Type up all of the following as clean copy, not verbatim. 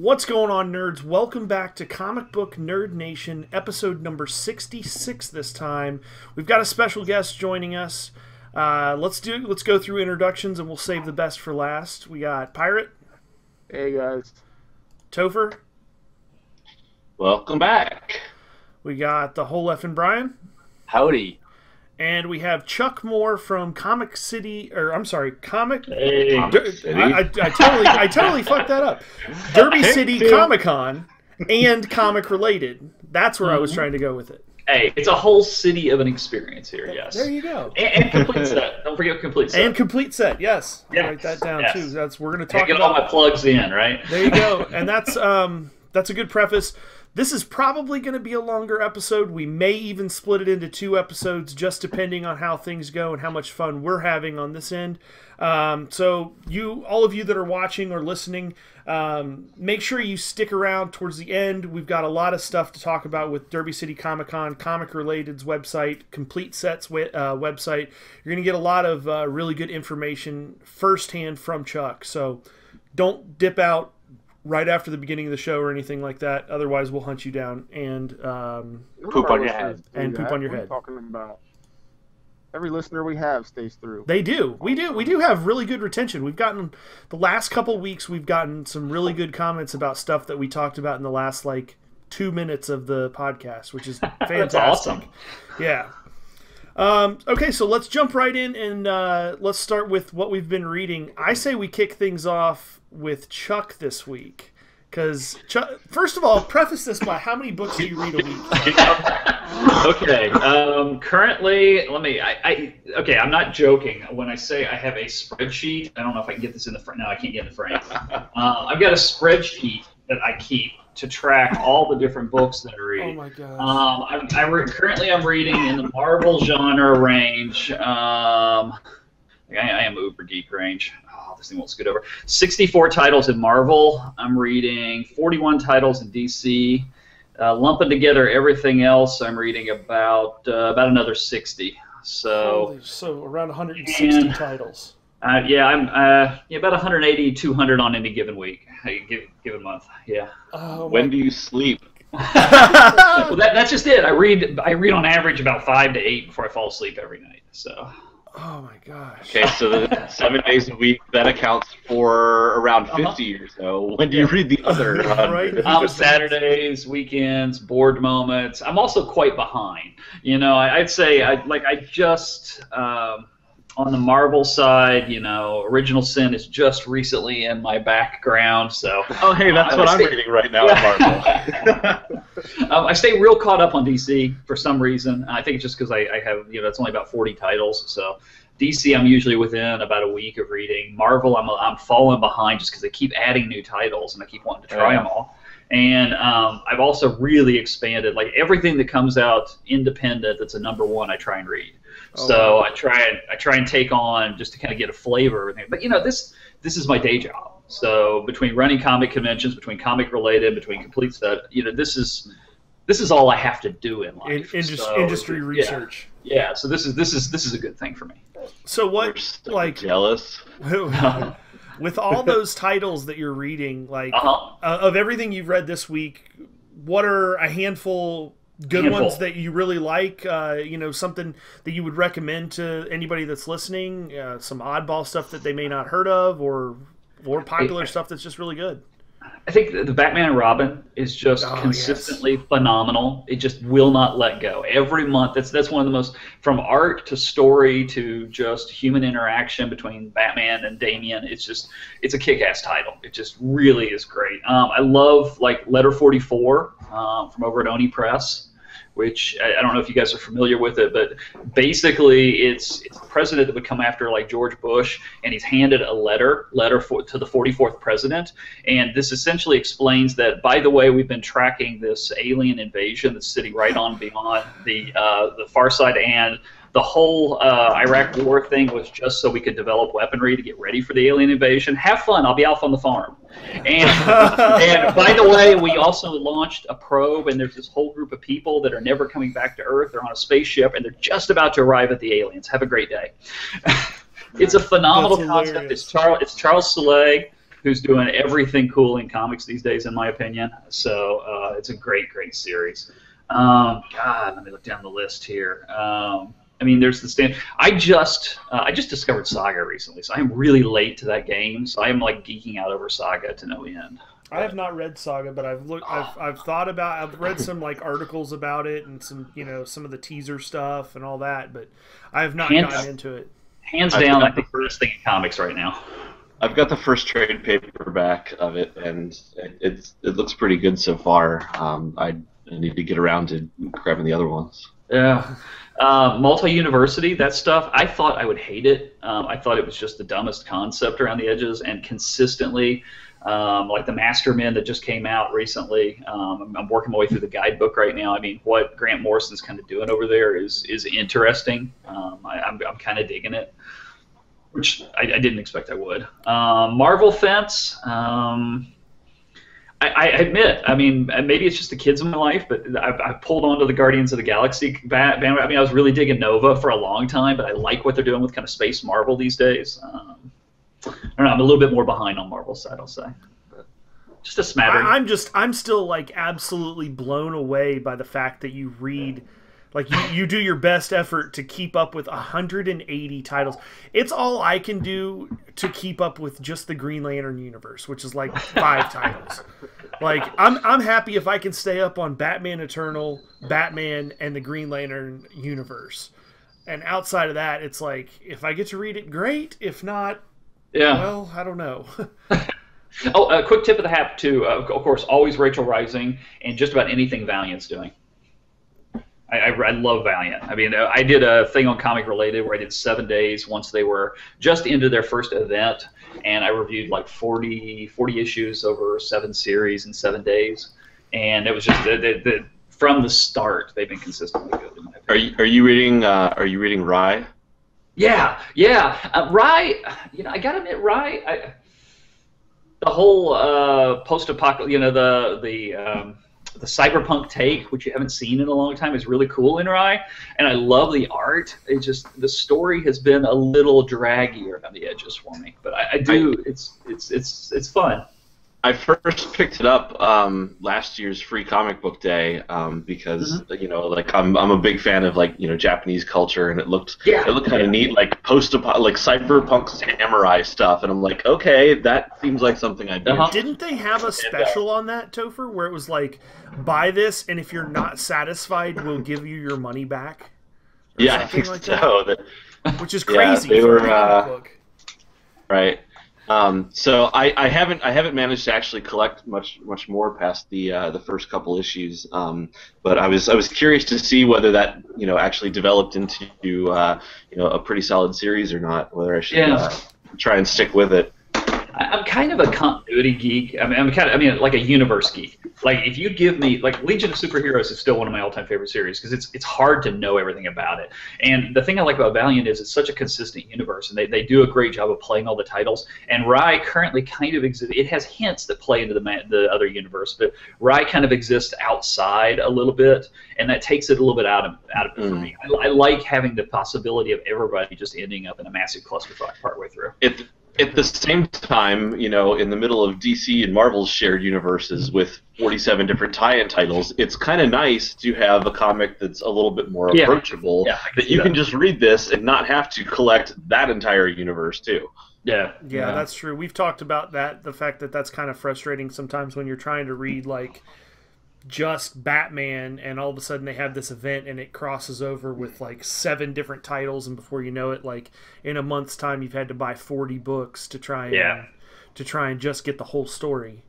What's going on, nerds? Welcome back to Comic Book Nerd Nation, episode number 66 this time. We've got a special guest joining us. Let's go through introductions, and we'll save the best for last. We got Pirate. Hey, guys. Topher. Welcome back. We got the whole effing Brian. Howdy. And we have Chuck Moore from Comic City, Comic. Hey. I totally fucked that up. Derby City Comic Con and comic related. That's where I was trying to go with it. Hey, it's a whole city of an experience here. Yes. There you go. And complete set. Don't forget complete set. And complete set. Yes. Yes. Write that down Yes. too. We're going to talk get about all my plugs in, right? There you go. And that's a good preface. This is probably going to be a longer episode. We may even split it into 2 episodes, just depending on how things go and how much fun we're having on this end. So all of you that are watching or listening, make sure you stick around towards the end. We've got a lot of stuff to talk about with Derby City Comic Con, Comic Related's website, Complete Set's website. You're going to get a lot of really good information firsthand from Chuck. So don't dip out right after the beginning of the show or anything like that. Otherwise, we'll hunt you down and poop on your head. Poop on your head. Talking about every listener we have stays through. They do. We do have really good retention. We've gotten the last couple weeks. We've gotten some really good comments about stuff that we talked about in the last 2 minutes of the podcast, which is fantastic. That's awesome. Yeah. Okay, so let's jump right in and let's start with what we've been reading. I say we kick things off with Chuck this week. Because, first of all, preface this by how many books do you read a week? Okay. Currently, okay, I'm not joking when I say I have a spreadsheet. I don't know if I can get this in the frame. No, I can't get in the frame. I've got a spreadsheet that I keep to track all the different books that I read. Oh my gosh. Currently, I'm reading in the Marvel genre range. I am uber geek range. Oh, this thing won't scoot over. 64 titles in Marvel. I'm reading 41 titles in DC. Lumping together everything else, I'm reading about another 60. So around 160 titles. Yeah, I'm about 180, 200 on any given week, given month. Yeah. Oh, when do you sleep? Well, that's just it. I read on average about 5 to 8 before I fall asleep every night. So. Oh my gosh. Okay, so 7 days a week, that accounts for around 50 or so. When do you read the other? Right. Saturdays, weekends, bored moments. I'm also quite behind. I'd say I just on the Marvel side, Original Sin is just recently in my background. So. Oh, hey, that's what I'm reading right now in Marvel. I stay real caught up on DC for some reason. I think it's just because I have, it's only about 40 titles. So DC, I'm usually within about a week of reading. Marvel, I'm falling behind just because they keep adding new titles and I keep wanting to try them all. And I've also really expanded, everything that comes out independent that's a #1, I try and read. So I try and take on just to kind of get a flavor of everything. But this is my day job. So between running comic conventions, between Comic Related, between Complete Set, this is all I have to do in life. Industry research. Yeah. So this is a good thing for me. So what jealous? With all those titles that you're reading, of everything you've read this week, what are a handful good ones that you really like? Something that you would recommend to anybody that's listening? Some oddball stuff that they may not heard of, or popular stuff that's just really good. I think the Batman and Robin is just consistently phenomenal. It just will not let go. Every month, that's one of the most, from art to story to just human interaction between Batman and Damian. It's a kick-ass title. It just really is great. I love Letter 44 from over at Oni Press, which I don't know if you guys are familiar with it, but basically it's the president that would come after George Bush, and he's handed a letter to the 44th president, and this essentially explains that, by the way, we've been tracking this alien invasion that's sitting right on beyond the far side, and the whole Iraq war thing was just so we could develop weaponry to get ready for the alien invasion. Have fun. I'll be off on the farm. And by the way, we also launched a probe, and there's this whole group of people that are never coming back to Earth. They're on a spaceship, and they're just about to arrive at the aliens. Have a great day. It's a phenomenal concept. It's Charles Soule. who's doing everything cool in comics these days, in my opinion. So it's a great series. God, let me look down the list here. I mean, there's the stand. I just discovered Saga recently, so I'm really late to that game. So I'm like geeking out over Saga to no end. I have not read Saga, but I've read some like articles about it and some some of the teaser stuff and all that, but I have not gotten into it. Hands down, like the first thing in comics right now. I've got the first trade paperback of it, and it looks pretty good so far. I need to get around to grabbing the other ones. Yeah. Multi-university, that stuff, I thought I would hate it. I thought it was just the dumbest concept around the edges, and consistently, like the Mastermen that just came out recently, I'm working my way through the guidebook right now. I mean, what Grant Morrison's kind of doing over there is interesting. I'm kind of digging it, which I didn't expect I would. Marvel Fence, I admit, I mean, maybe it's just the kids in my life, but I've pulled onto the Guardians of the Galaxy band. I mean, I was really digging Nova for a long time, but I like what they're doing with kind of space Marvel these days. I don't know, I'm a little bit more behind on Marvel's side, I'll say. But just a smattering. I'm still like absolutely blown away by the fact that you read, like you do your best effort to keep up with 180 titles. It's all I can do to keep up with just the Green Lantern universe, which is like 5 titles. Like I'm happy if I can stay up on Batman Eternal, Batman, and the Green Lantern universe. And outside of that, it's like if I get to read it, great. If not, well, I don't know. Oh, a quick tip of the hat too. Of course, always Rachel Rising and just about anything Valiant's doing. I love Valiant. I mean, I did a thing on Comic Related where I did 7 days once they were just into their first event, and I reviewed like 40 issues over 7 series in 7 days, and it was just from the start they've been consistently good. In my opinion. Are you reading Rye? Yeah. Rye. I gotta admit, Rye. The whole post-apocalypse. The cyberpunk take, which you haven't seen in a long time, is really cool in Rye, and I love the art. It's just the story has been a little draggier around the edges for me, but I do. It's fun. I first picked it up last year's Free Comic Book Day because like I'm a big fan of like Japanese culture, and it looked kind of neat, like like cyberpunk samurai stuff, and I'm like, okay, that seems like something I'd do. Didn't they have a special on that, Topher, where it was like, buy this, and if you're not satisfied, we'll give you your money back? Yeah, I think like so. Which is crazy. Yeah, they for were a comic book. Right. So I haven't managed to actually collect much more past the first couple issues, but I was curious to see whether that actually developed into a pretty solid series or not. Whether I should try and stick with it. I'm kind of a continuity geek. I mean, like a universe geek. Like if you give me like Legion of Superheroes is still one of my all-time favorite series because it's hard to know everything about it. And the thing I like about Valiant is it's such a consistent universe, and they do a great job of playing all the titles. And Rye currently kind of exists. It has hints that play into the other universe, but Rye kind of exists outside a little bit, and that takes it a little bit out of it for me. I like having the possibility of everybody just ending up in a massive clusterfuck partway through. At the same time, in the middle of DC and Marvel's shared universes with 47 different tie-in titles, it's kind of nice to have a comic that's a little bit more approachable, that you can just read this and not have to collect that entire universe, too. Yeah, that's true. We've talked about that, the fact that that's kind of frustrating sometimes when you're trying to read, like, just Batman, and all of a sudden they have this event and it crosses over with like 7 different titles, and before you know it, like in a month's time, you've had to buy 40 books to try and just get the whole story.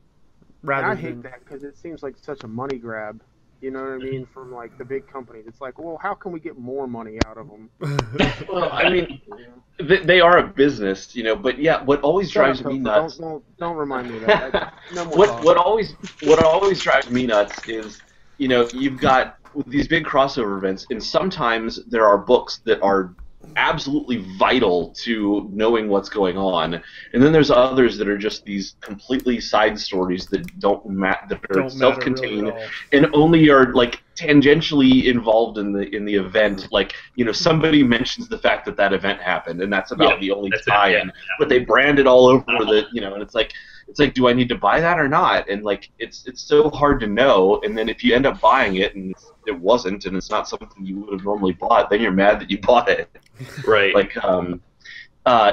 I hate that because it seems like such a money grab. You know what I mean? From like the big companies, it's like, well, how can we get more money out of them? Well, I mean, they are a business, but yeah, what always drives me nuts. Don't remind me of that. No more what always drives me nuts is, you've got these big crossover events, and sometimes there are books that are absolutely vital to knowing what's going on, and then there's others that are just these completely side stories that don't matter, that are self-contained, really, and only are like tangentially involved in the event. Like somebody mentions the fact that event happened, and that's about the only tie-in, but they brand it all over and it's like, it's like, do I need to buy that or not? And like, it's so hard to know. And then if you end up buying it and it wasn't, and it's not something you would have normally bought, then you're mad that you bought it. Right. Like,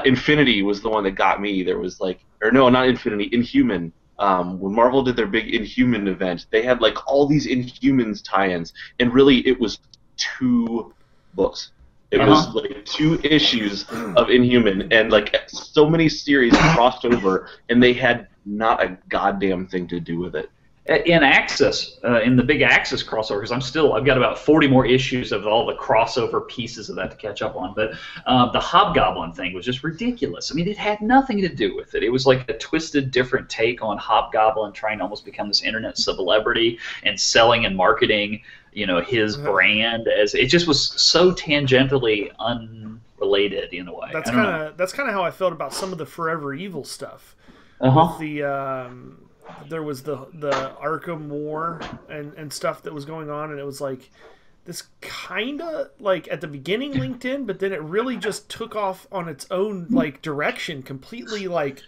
Infinity was the one that got me. There was like, or no, not Infinity, Inhuman. When Marvel did their big Inhuman event, they had like all these Inhumans tie-ins, and really it was 2 books. It was like 2 issues of Inhuman, and like so many series crossed over, and they had not a goddamn thing to do with it. In Axis, in the big Axis crossover, because I've got about 40 more issues of all the crossover pieces of that to catch up on. But the Hobgoblin thing was just ridiculous. I mean, it had nothing to do with it. It was like a twisted, different take on Hobgoblin trying to almost become this internet celebrity and selling and marketing, his brand. As it just was so tangentially unrelated in a way. That's kind of how I felt about some of the Forever Evil stuff. Uh-huh. With the there was the Arkham War and stuff that was going on, and it was like this kind of like at the beginning linked in, but then it really just took off on its own like direction completely. Like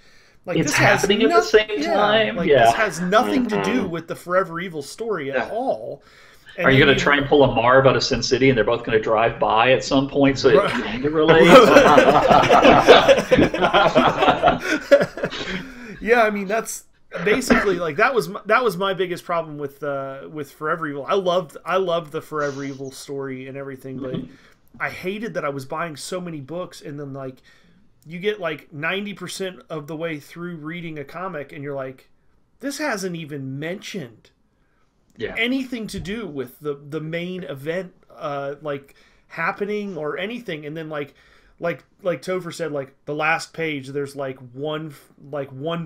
it's happening at the same time. This has nothing to do with the Forever Evil story at all. And are you going to try and pull a Marv out of Sin City, and they're both going to drive by at some point so it kind of relates? Yeah, I mean that's basically like that was my biggest problem with Forever Evil. I loved the Forever Evil story and everything, but I hated that I was buying so many books, and then like you get like 90% of the way through reading a comic, and you're like, this hasn't even mentioned anything to do with the main event like happening or anything. And then like Topher said, like the last page there's like one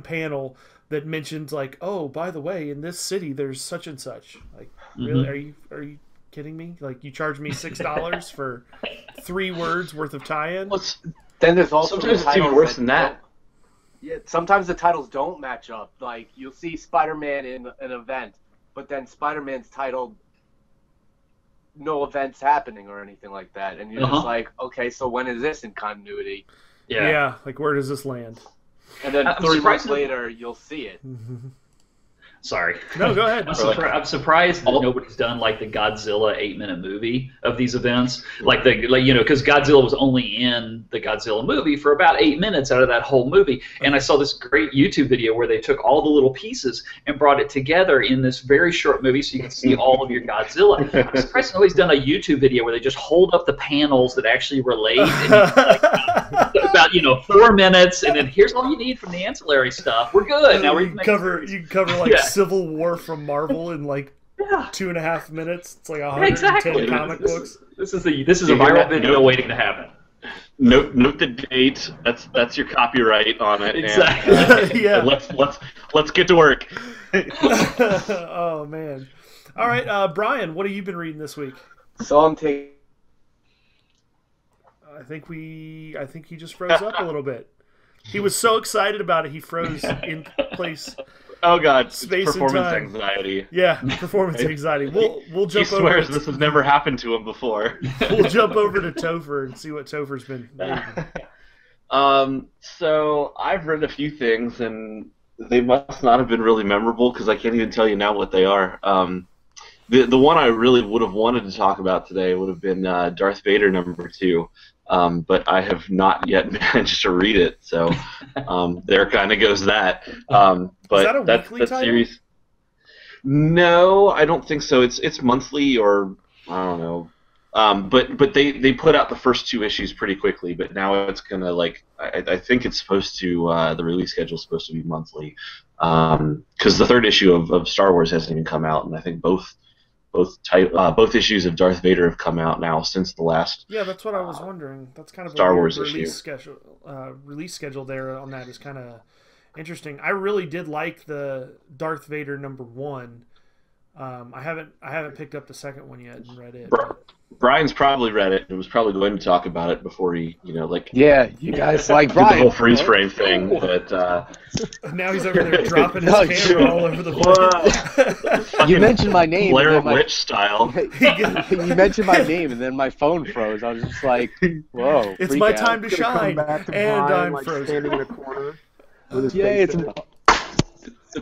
panel that mentions like, oh, by the way, in this city there's such and such. Like, really? Are you kidding me? Like, you charge me $6 for 3 words worth of tie-in? Well, then there's also sometimes it's even worse than that. Yeah, sometimes the titles don't match up. Like, you'll see Spider-Man in an event, but then Spider-Man's titled no events happening or anything like that, and you're just like, okay, so when is this in continuity? Yeah, like where does this land? And then 3 months later, you'll see it. Sorry. No, go ahead. I'm surprised that nobody's done like the Godzilla 8-minute movie of these events, because Godzilla was only in the Godzilla movie for about 8 minutes out of that whole movie. And I saw this great YouTube video where they took all the little pieces and brought it together in this very short movie, so you can see all of your Godzilla. I'm surprised nobody's done a YouTube video where they just hold up the panels that actually relate, and about 4 minutes, and then here's all you need from the ancillary stuff. We're good. Now you can cover like Civil War from Marvel in like 2.5 minutes. It's like 110 comic books. This is a viral video waiting to happen. Note the date. That's your copyright on it. Exactly. And let's get to work. Oh man! All right, Brian, what have you been reading this week? So I'm taking. I think he just froze up a little bit. He was so excited about it, he froze in place. Oh God! Space performance and time. anxiety. Yeah, performance anxiety. We'll jump. He swears this has never happened to him before. We'll jump over to Topher and see what Topher's been reading. So I've read a few things, and they must not have been really memorable because I can't even tell you now what they are. The one I really would have wanted to talk about today would have been Darth Vader #2. But I have not yet managed to read it, so there kind of goes that. But is that a weekly title? Series. No, I don't think so. It's monthly, or I don't know. But they put out the first 2 issues pretty quickly. But now it's gonna I think it's supposed to the release schedule is supposed to be monthly, because the 3rd issue of Star Wars hasn't even come out, and I think both issues of Darth Vader have come out now since the last. Yeah, that's what I was wondering. That's kind of Star a Wars release schedule. Release schedule there on that is kind of interesting. I really did like the Darth Vader #1. I haven't picked up the second one yet and read it. Brian's probably read it and was probably going to talk about it before he, Yeah, you guys like Brian. Brian. The whole freeze frame thing, but now he's over there dropping his camera all over the place. You mentioned my name. Blair Witch style. You mentioned my name, and then my phone froze. I was just like, "Whoa!" It's my time to shine, and I'm like, frozen. Standing in a corner. Yeah,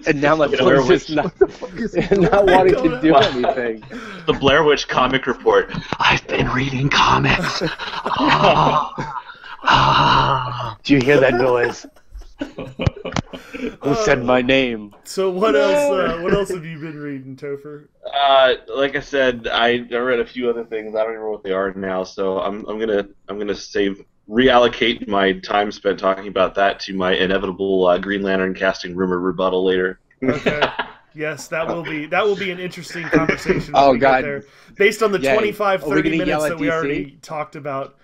And now my Blair phone's just not wanting to do anything. The Blair Witch Comic Report. I've been reading comics. Do you hear that noise? Who said my name? So what else? What else have you been reading, Topher? Like I said, I read a few other things. I don't remember what they are now, so I'm gonna reallocate my time spent talking about that to my inevitable Green Lantern casting rumor rebuttal later. Okay. Yes, that will be an interesting conversation. Oh, when we get God. there. Based on the Yeah. 25, Are we 30 gonna minutes yell at that we DC? already talked about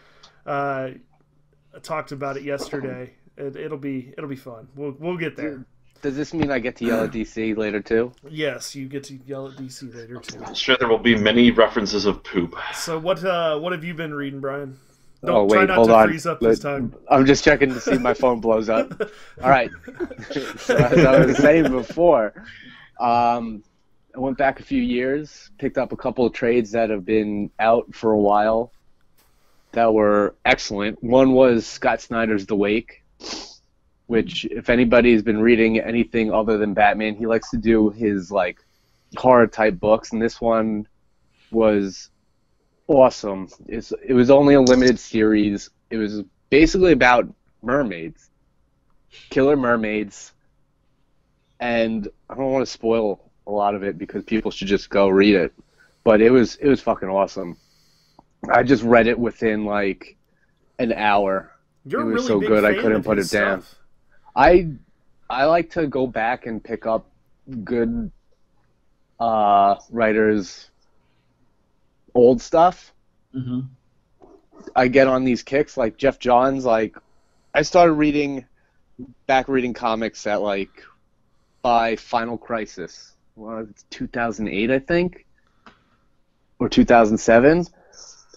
it yesterday. It'll be fun. We'll get there. Does this mean I get to yell at DC later too? Yes, you get to yell at DC later too. I'm sure there will be many references of poop. So what have you been reading, Brian? Oh, Try wait, not hold to on. freeze up this time. I'm just checking to see if my phone blows up. All right. So as I was saying before, I went back a few years, picked up a couple of trades that have been out for a while that were excellent. One was Scott Snyder's The Wake, which if anybody's been reading anything other than Batman, he likes to do his like horror type books, and this one was awesome. It was only a limited series. It was basically about mermaids, killer mermaids, and I don't want to spoil a lot of it because people should just go read it. But it was fucking awesome. I just read it within like an hour. You're It a was really so big good I fan couldn't of put his it down. stuff. I like to go back and pick up good writers' old stuff. Mm-hmm. I get on these kicks like Jeff Johns. Like I started reading comics at like by Final Crisis. Well, it's 2008, I think, or 2007.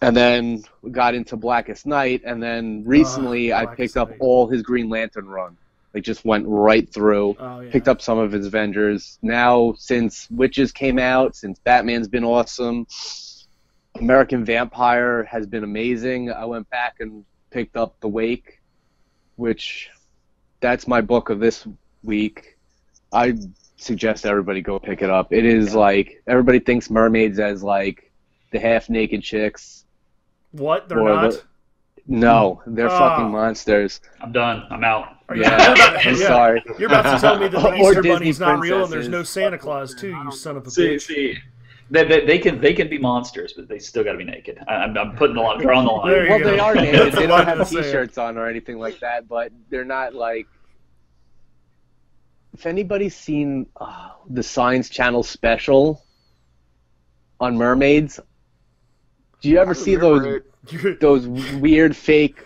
And then we got into Blackest Night, and then recently I Blackest picked up Night. all his Green Lantern run. Like just went right through. Oh, yeah. Picked up some of his Avengers. Now, since Witches came out, since Batman's been awesome, American Vampire has been amazing. I went back and picked up The Wake, which that's my book of this week. I suggest everybody go pick it up. It is like everybody thinks mermaids as like the half-naked chicks. What? They're Or not? No, they're Oh. fucking monsters. I'm done. I'm out. Are you- Yeah, you're I'm sorry. You're about to tell me that the Or Easter Disney Bunny's not real and there's princesses. no Santa Claus too, you son of a See, bitch. they can be monsters, but they still got to be naked. I'm putting drawing the line. There you Well, go. they are naked. That's They what don't I'm have saying. T-shirts on or anything like that, but they're not like. If anybody's seen the Science Channel special on mermaids, do you ever see remember those weird fake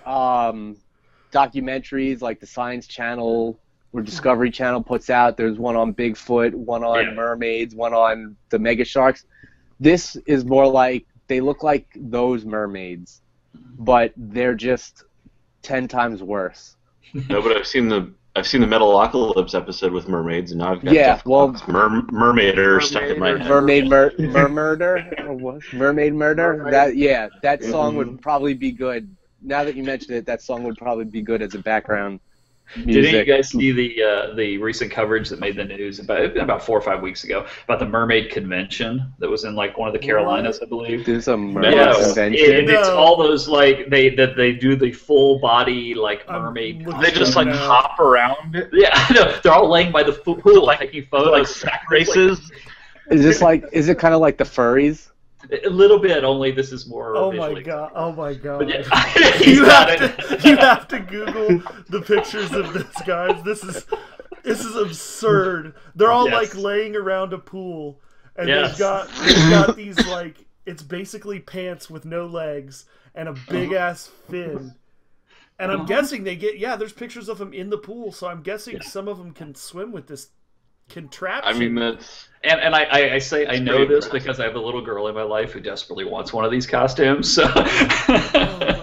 documentaries like the Science Channel or Discovery Channel puts out? There's one on Bigfoot, one on mermaids, one on the mega sharks. This is more like they look like those mermaids, but they're just 10 times worse. No, but I've seen the Metalocalypse episode with mermaids, and now I've got Yeah, Jeff well- Clark's Mermaider stuck in my head. Mermaid murder or what? Mermaid murder. That song would probably be good. Now that you mentioned it, that song would probably be good as a background music. Didn't you guys see the recent coverage that made the news about 4 or 5 weeks ago about the mermaid convention that was in like one of the Carolinas, I believe? There's a mermaid No. convention. It's No. all those like they do the full body like mermaid. looking They just at like it now. hop around it, Yeah, I know. They're all laying by the pool taking photos. like sack races. Is it kind of like the furries? A little bit, only this is more. Oh my visually. god! Oh my god! But yeah, he's you got have it. to you have to Google the pictures of this, guys. This is absurd. They're all Yes. like laying around a pool, and Yes. they've got these like it's basically pants with no legs and a big ass fin. And I'm guessing they get there's pictures of them in the pool, so I'm guessing some of them can swim with this contraption. I mean, that's And I say I know pretty this impressive. because I have a little girl in my life who desperately wants one of these costumes. So. Oh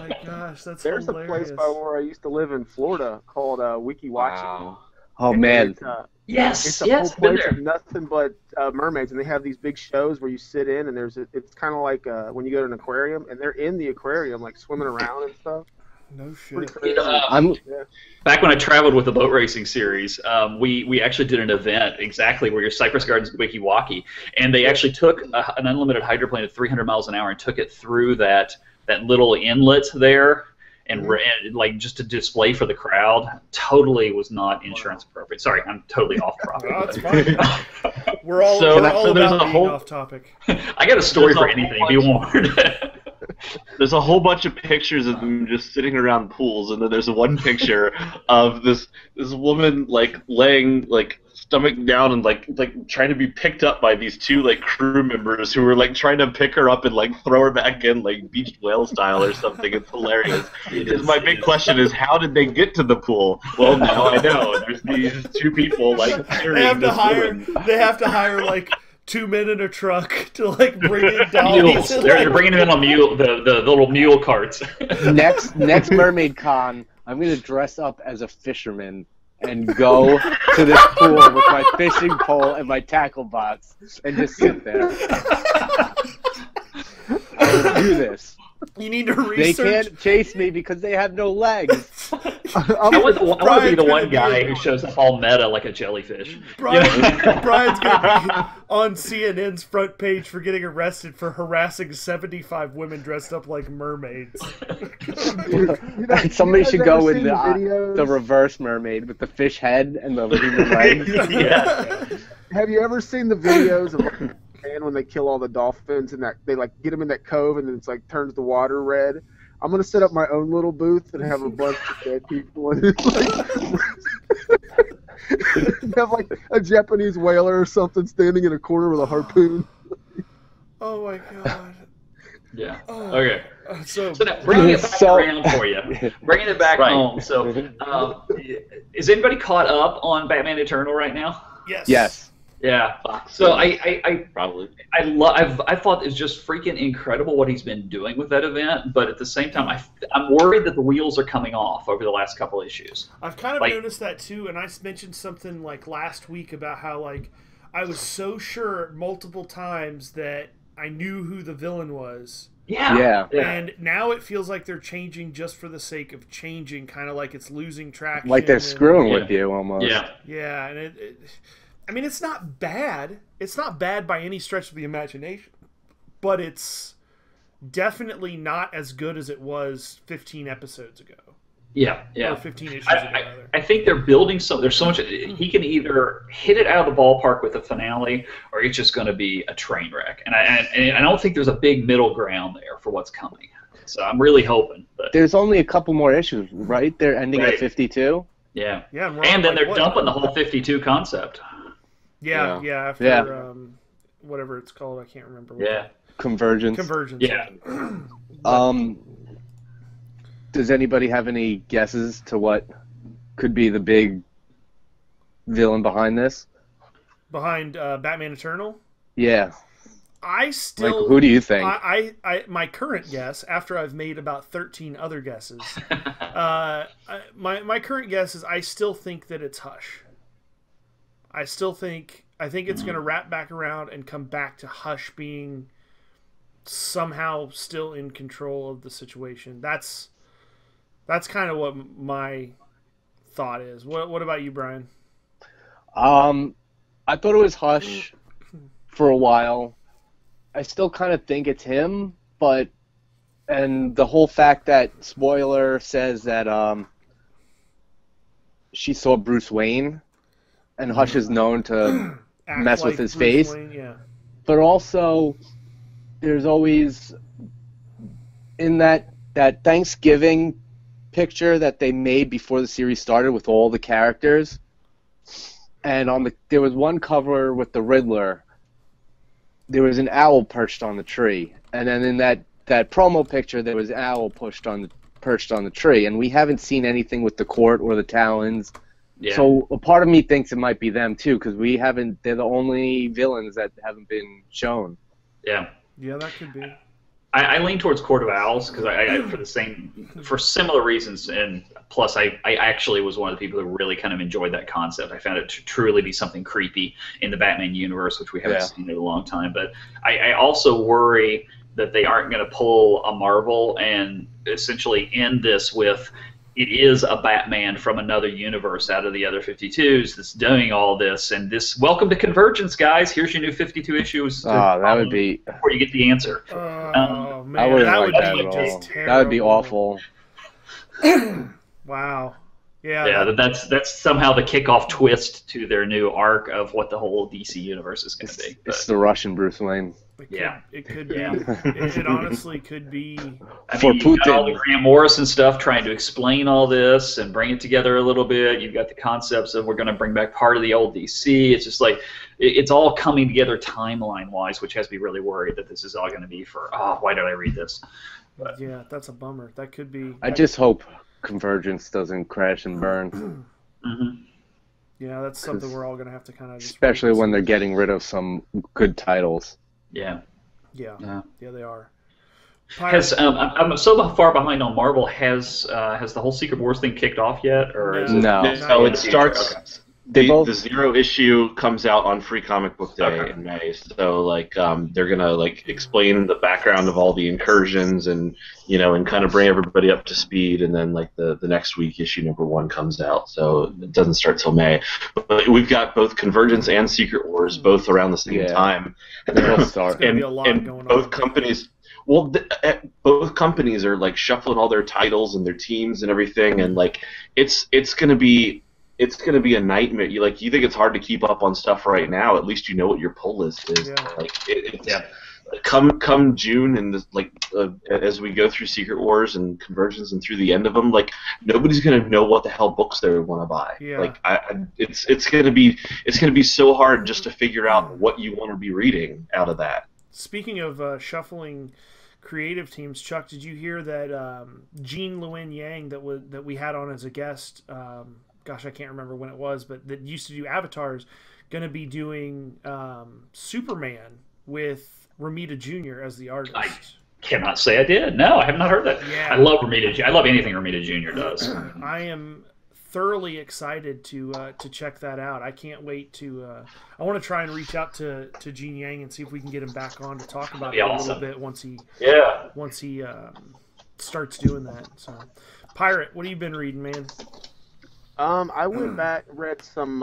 my gosh, that's There's hilarious. a place by where I used to live in Florida called Wiki Watch. wow. Oh man, It's, Yes, it's a yes, whole been place there. of nothing but mermaids, and they have these big shows where you sit in, and it's kind of like when you go to an aquarium, and they're in the aquarium like swimming around and stuff. No Pretty shit. crazy. I'm Back when I traveled with the boat racing series, we actually did an event exactly where your Cypress Gardens Wikiwaki, and they actually took an unlimited hydroplane at 300 miles an hour and took it through that little inlet there, and like just to display for the crowd. Totally was not insurance appropriate. Sorry, I'm totally off topic. No, it's fine. We're all So about there's a being whole- off topic. I got a story There's for a anything. whole Be warned. There's a whole bunch of pictures of them just sitting around pools, and then there's one picture of this woman like laying like stomach down and like trying to be picked up by these two like crew members who were like trying to pick her up and like throw her back in like beached whale style or something. It's hilarious. My big question is, how did they get to the pool? Well, now I know. There's these two people like They carrying have to this hire. woman. They have to hire like 2 men in a truck to like bring in dollies. Mules. and, They're like- bringing them in on mule, the little mule carts. next Mermaid Con. I'm gonna dress up as a fisherman and go to this pool with my fishing pole and my tackle box and just sit there. I will do this. You need to They research. can't chase me because they have no legs. I want to be the Brian's one gonna guy be- who shows up all meta like a jellyfish. Brian's gonna be on CNN's front page for getting arrested for harassing 75 women dressed up like mermaids. Somebody should go with seen the videos? reverse mermaid with the fish head and the human legs. Yeah. Have you ever seen the videos of like, and when they kill all the dolphins and that they like get them in that cove and then it's like turns the water red? I'm gonna set up my own little booth and have a bunch of dead people and it's like have like a Japanese whaler or something standing in a corner with a harpoon. Oh my god. Yeah. Oh. Okay. So So now, bringing it back So- around for you, bringing it back Right. home. So, is anybody caught up on Batman Eternal right now? yes. Yes. Yeah. So I Probably. I thought it was just freaking incredible what he's been doing with that event, but at the same time, I'm worried that the wheels are coming off over the last couple issues. I've kind of Like- noticed that too, and I mentioned something like last week about how like I was so sure multiple times that I knew who the villain was. Yeah. And now it feels like they're changing just for the sake of changing, kind of like it's losing traction. Like they're and- screwing Yeah. with you almost. Yeah. Yeah, and I mean, it's not bad. It's not bad by any stretch of the imagination, but it's definitely not as good as it was 15 episodes ago. Yeah. Or Yeah. 15 issues ago, rather. I think they're building some. There's so much. He can either hit it out of the ballpark with the finale, or it's just going to be a train wreck. And I don't think there's a big middle ground there for what's coming. So I'm really hoping. But There's only a couple more issues, right? They're ending Right. at 52. yeah. Yeah, we're And on, then like, they're what? dumping the whole 52 concept. Yeah, after Yeah. whatever it's called, I can't remember. Yeah. Convergence. Convergence. Yeah. Does anybody have any guesses to what could be the big villain behind this? Behind Batman Eternal, Yeah. I still. Like, who do you think? My current guess, after I've made about 13 other guesses, my current guess is I still think that it's Hush. I think it's going to wrap back around and come back to Hush being somehow still in control of the situation. That's kind of what my thought is. What about you, Brian? I thought it was Hush for a while. I still kind of think it's him, and the whole fact that spoiler says that she saw Bruce Wayne, and Hush is known to Act mess with like his Bruce face. Wayne? Yeah. But also, there's always in that Thanksgiving picture that they made before the series started with all the characters, and there was one cover with the Riddler. There was an owl perched on the tree, and then in that promo picture, there was an owl perched on the tree, and we haven't seen anything with the Court or the Talons. Yeah. So a part of me thinks it might be them too, because they're the only villains that haven't been shown. Yeah. Yeah, that could be. I lean towards Court of Owls because I for similar reasons, and plus I actually was one of the people who really kind of enjoyed that concept. I found it to truly be something creepy in the Batman universe, which we haven't seen in a long time. But I also worry that they aren't going to pull a Marvel and essentially end this with it is a Batman from another universe out of the other 52s that's doing all this, and this welcome to Convergence, guys. Here's your new 52 issues. Oh, that would be before you get the answer. Oh man, I wouldn't that like would that be at all. just terrible. That would be awful. Wow. Yeah. Yeah, that's somehow the kickoff twist to their new arc of what the whole DC universe is going to be. It's the Russian Bruce Wayne. It could be. Yeah. It honestly could be. I For mean, you've got all Putin. the Grant Morrison stuff trying to explain all this and bring it together a little bit. You've got the concepts of we're going to bring back part of the old DC. It's just like it's all coming together timeline-wise, which has me really worried that this is all going to be for, why did I read this? But, Yeah, that's a bummer. That could be. I just hope Convergence doesn't crash and burn, mhm. Yeah, that's something we're all going to have to kind of. especially when they're getting rid of some good titles. Yeah. Yeah, they are. Has I'm so far behind on Marvel. Has the whole Secret Wars thing kicked off yet, or is it? No. So it starts. Okay. The Zero issue comes out on Free Comic Book Day in May, so they're gonna explain the background of all the incursions and and kind of bring everybody up to speed, and then the next week issue #1 comes out, so it doesn't start till May. But we've got both Convergence and Secret Wars both around the same time, They'll start. It's gonna be a lot and going both on. companies. Well, both companies are shuffling all their titles and their teams and everything, and it's gonna be a nightmare. You think it's hard to keep up on stuff right now. At least you know what your pull list is. Yeah. Come June and as we go through Secret Wars and Convergence and through the end of them, nobody's gonna know what the hell books they want to buy. Yeah. It's gonna be so hard just to figure out what you want to be reading out of that. Speaking of shuffling creative teams, Chuck, did you hear that Jean Luen Yang that we had on as a guest? Gosh, I can't remember when it was, but that used to do Avatars, going to be doing Superman with Romita Jr. as the artist. I cannot say I did. No, I have not heard that. Yeah. I love Romita. I love anything Romita Jr. does. I am thoroughly excited to check that out. I can't wait to. I want to try and reach out to Gene Yang and see if we can get him back on to talk about it a little bit once he starts doing that. So, Pirate, what have you been reading, man? I went back, read some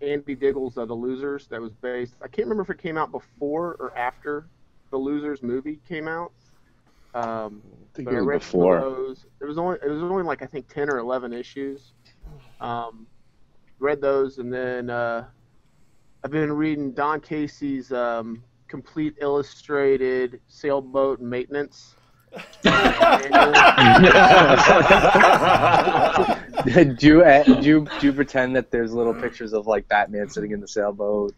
Andy Diggle's The Losers that was based. I can't remember if it came out before or after The Losers movie came out. I think But it I was read some of before. those. It was only I think 10 or 11 issues. Read those, and then I've been reading Don Casey's complete illustrated sailboat maintenance. do you pretend that there's little pictures of Batman sitting in the sailboat?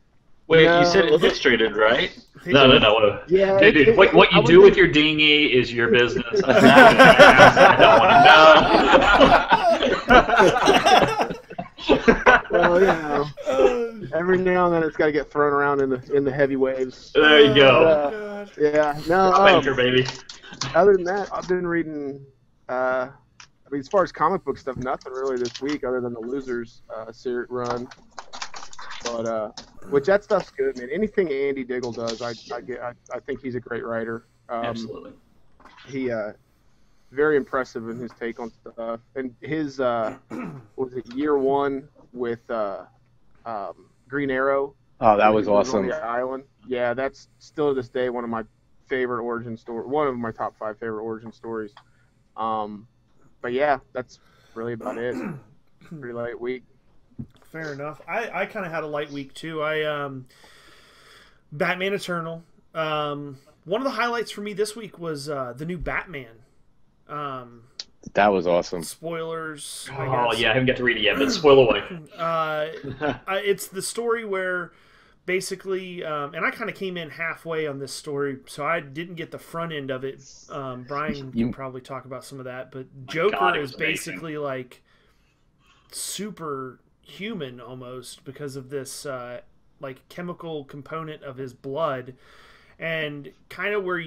Wait, No. you said illustrated, right? No. Yeah, Dude, what you do with your dinghy is your business. I don't want to know. Well, every now and then it's got to get thrown around in the heavy waves. There you go. Yeah, no. Adventure, baby. Other than that, I've been reading. As far as comic book stuff, nothing really this week other than the Losers run. But which that stuff's good, man. Anything Andy Diggle does, I think he's a great writer. Absolutely. He very impressive in his take on stuff, and his was it year one with Green Arrow. Oh, that was He on awesome. the island. Yeah, that's still to this day one of my favorite origin story. One of my top 5 favorite origin stories. But yeah, that's really about it. Pretty light week. Fair enough. I kind of had a light week too. Batman Eternal. One of the highlights for me this week was the new Batman. That was awesome. Spoilers. Oh, yeah, I haven't got to read it yet, but spoil away. It's the story where basically, and I kind of came in halfway on this story, so I didn't get the front end of it. Brian can probably talk about some of that, but Joker God, it is was amazing. basically super human almost because of this chemical component of his blood, and kind of where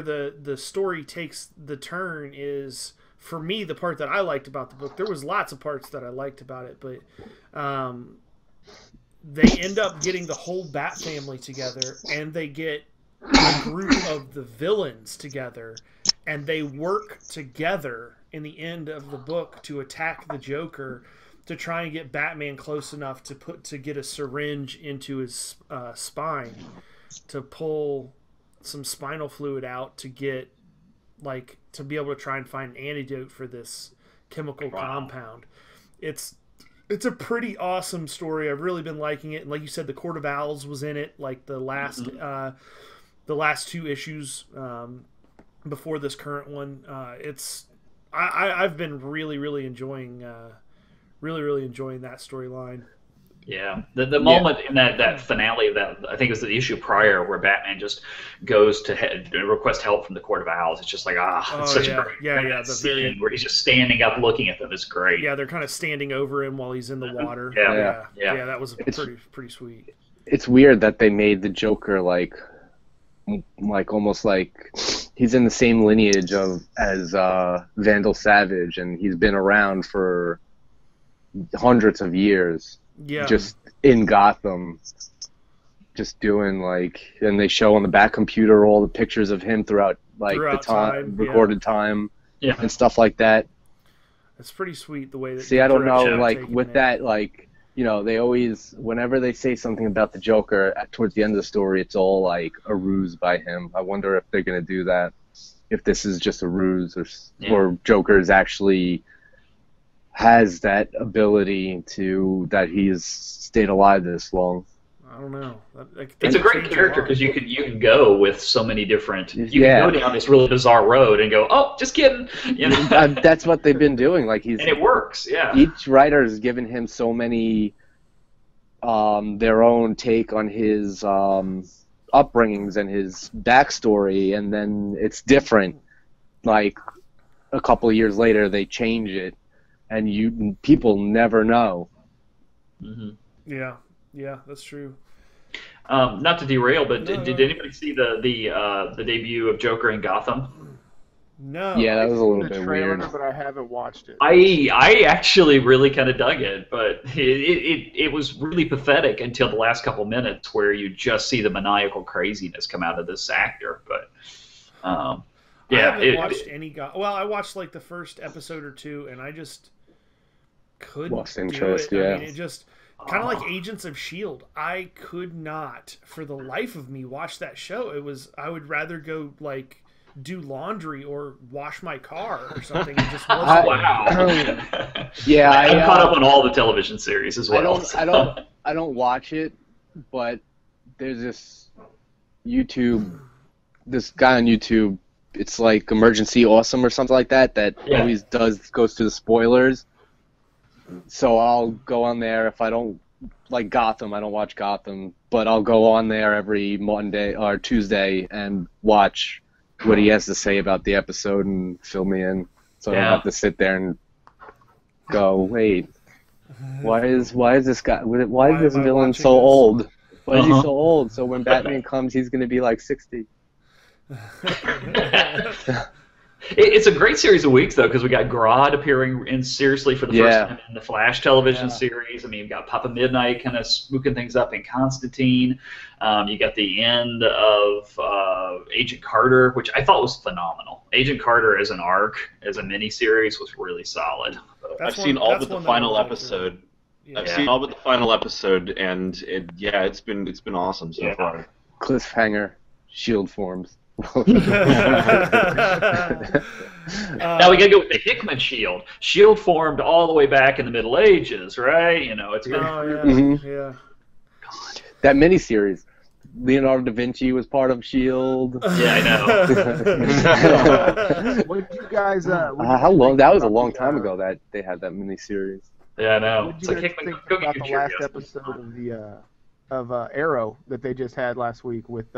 the story takes the turn is, for me, the part that I liked about the book. There was lots of parts that I liked about it, but they end up getting the whole Bat family together, and they get a group of the villains together, and they work together in the end of the book to attack the Joker, to try and get Batman close enough to get a syringe into his spine, to pull some spinal fluid out to get, like, to be able to try and find an antidote for this chemical compound. It's a pretty awesome story. I've really been liking it. And like you said, the Court of Owls was in it, like the last two issues before this current one. I've been really enjoying that storyline. Yeah, the moment in that finale of that, I think it was the issue prior, where Batman just goes to request help from the Court of Owls. It's just like, it's such a great scene where he's just standing up looking at them. It's great. Yeah, they're kind of standing over him while he's in the water. Yeah, that was pretty sweet. It's weird that they made the Joker like almost like he's in the same lineage as Vandal Savage, and he's been around for hundreds of years. Yeah. Just in Gotham, just doing and they show on the back computer all the pictures of him throughout the time, recorded time, and stuff like that. It's pretty sweet the way that. See, I don't know, with that, they always, whenever they say something about the Joker towards the end of the story, it's all like a ruse by him. I wonder if they're gonna do that, if this is just a ruse, or Joker is actually has that ability that he's stayed alive this long. I don't know. It's a great character because you can go with so many different. You can go down this really bizarre road and go, oh, just kidding. That's what they've been doing. And it works. Yeah. Each writer has given him so many their own take on his upbringings and his backstory, and then it's different. Like a couple of years later, they change it. And people never know. Mm-hmm. Yeah, that's true. Not to derail, but did anybody see the debut of Joker in Gotham? No. Yeah, that was a little bit trailer, weird. But I haven't watched it. I actually really kind of dug it, but it was really pathetic until the last couple minutes, where you just see the maniacal craziness come out of this actor. But I haven't watched any. Well, I watched the first episode or two, and I just couldn't lost interest. do it. Yeah, I mean, it just kind of like Agents of S.H.I.E.L.D. I could not, for the life of me, watch that show. I would rather go do laundry or wash my car or something. It just wasn't. Wow. Yeah, I'm caught up on all the television series as well. I don't watch it, but there's this guy on YouTube. It's like Emergency Awesome or something like that. Always goes through the spoilers. So I'll go on there. If I don't like Gotham, I don't watch Gotham, but I'll go on there every Monday or Tuesday and watch what he has to say about the episode and fill me in. So I don't have to sit there and go, wait, why is this guy? Why is this villain so old? Why is he so old? So when Batman comes, he's going to be like 60. It's a great series of weeks, though, because we got Grodd appearing in seriously for the first time in the Flash television series. I mean, you've got Papa Midnight kind of spooking things up in Constantine. You got the end of Agent Carter, which I thought was phenomenal. Agent Carter as an arc, as a miniseries, was really solid. I've seen all but the final episode. I've seen all but the final episode, and it's been awesome so far. Cliffhanger, S.H.I.E.L.D. forms. Now we gotta go with the Hickman shield. Shield formed all the way back in the Middle Ages, right? It's been God. That miniseries. Leonardo da Vinci was part of S.H.I.E.L.D. Yeah, I know. What did you guys? How long? That was a long time ago that they had that miniseries. Yeah, I know. What did you guys think about the last episode of Arrow that they just had last week with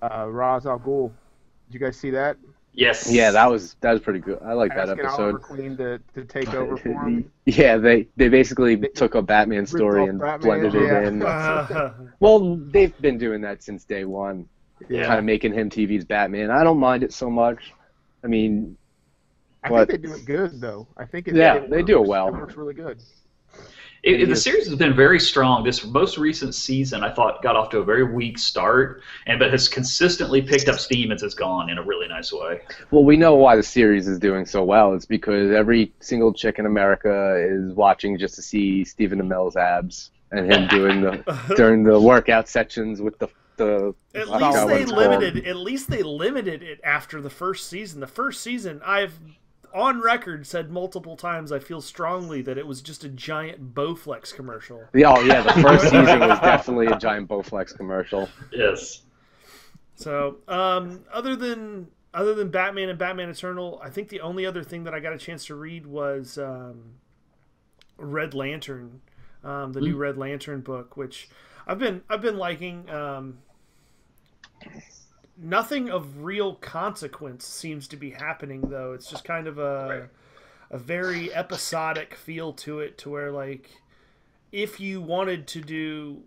Ra's al Ghul? Did you guys see that? Yes. Yeah, that was pretty good. I like that episode. Oliver Queen to take over for him. Yeah, they basically took a Batman story and blended it in. Well, they've been doing that since day one. Kind of making him TV's Batman. I don't mind it so much. I mean, I think they do it good though. I think they do it well. It works really good. The series has been very strong. This most recent season, I thought, got off to a very weak start, but has consistently picked up steam as it's gone in a really nice way. Well, we know why the series is doing so well. It's because every single chick in America is watching just to see Stephen Amell's abs and him doing during the workout sections with the. At least they limited it after the first season. The first season, I've on record said multiple times I feel strongly that it was just a giant Bowflex commercial. Yeah, the first season was definitely a giant Bowflex commercial. Yes. So, other than Batman and Batman Eternal, I think the only other thing that I got a chance to read was Red Lantern, the new Red Lantern book, which I've been liking. Nothing of real consequence seems to be happening, though. It's just kind of a very episodic feel to it, to where, like, if you wanted to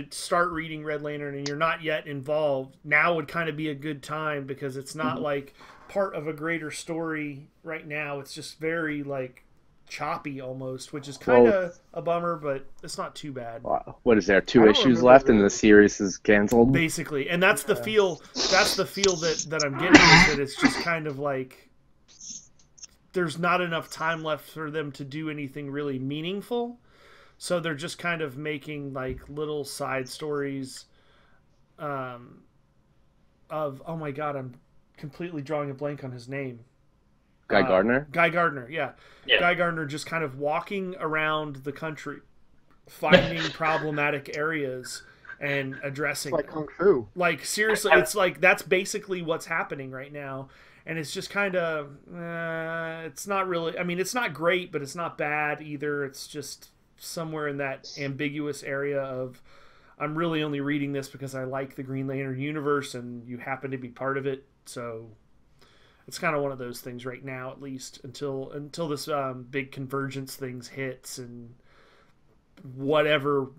start reading Red Lantern and you're not yet involved, now would kind of be a good time, because it's not like part of a greater story right now. It's just very, like, choppy almost, which is kind of a bummer, but it's not too bad. What is there? 2 issues left and the series is canceled? Basically, and that's the feel. That's the feel that I'm getting with it. It's just kind of like there's not enough time left for them to do anything really meaningful, so they're just kind of making like little side stories. Of oh my god, I'm completely drawing a blank on his name. Guy Gardner? Guy Gardner, yeah. Guy Gardner just kind of walking around the country, finding problematic areas and addressing like Kung Fu. Like, seriously, it's like that's basically what's happening right now. And it's just kind of, it's not really, I mean, it's not great, but it's not bad either. It's just somewhere in that ambiguous area of, I'm really only reading this because I like the Green Lantern universe and you happen to be part of it, so... It's kind of one of those things right now, at least, until this big convergence things hits and whatever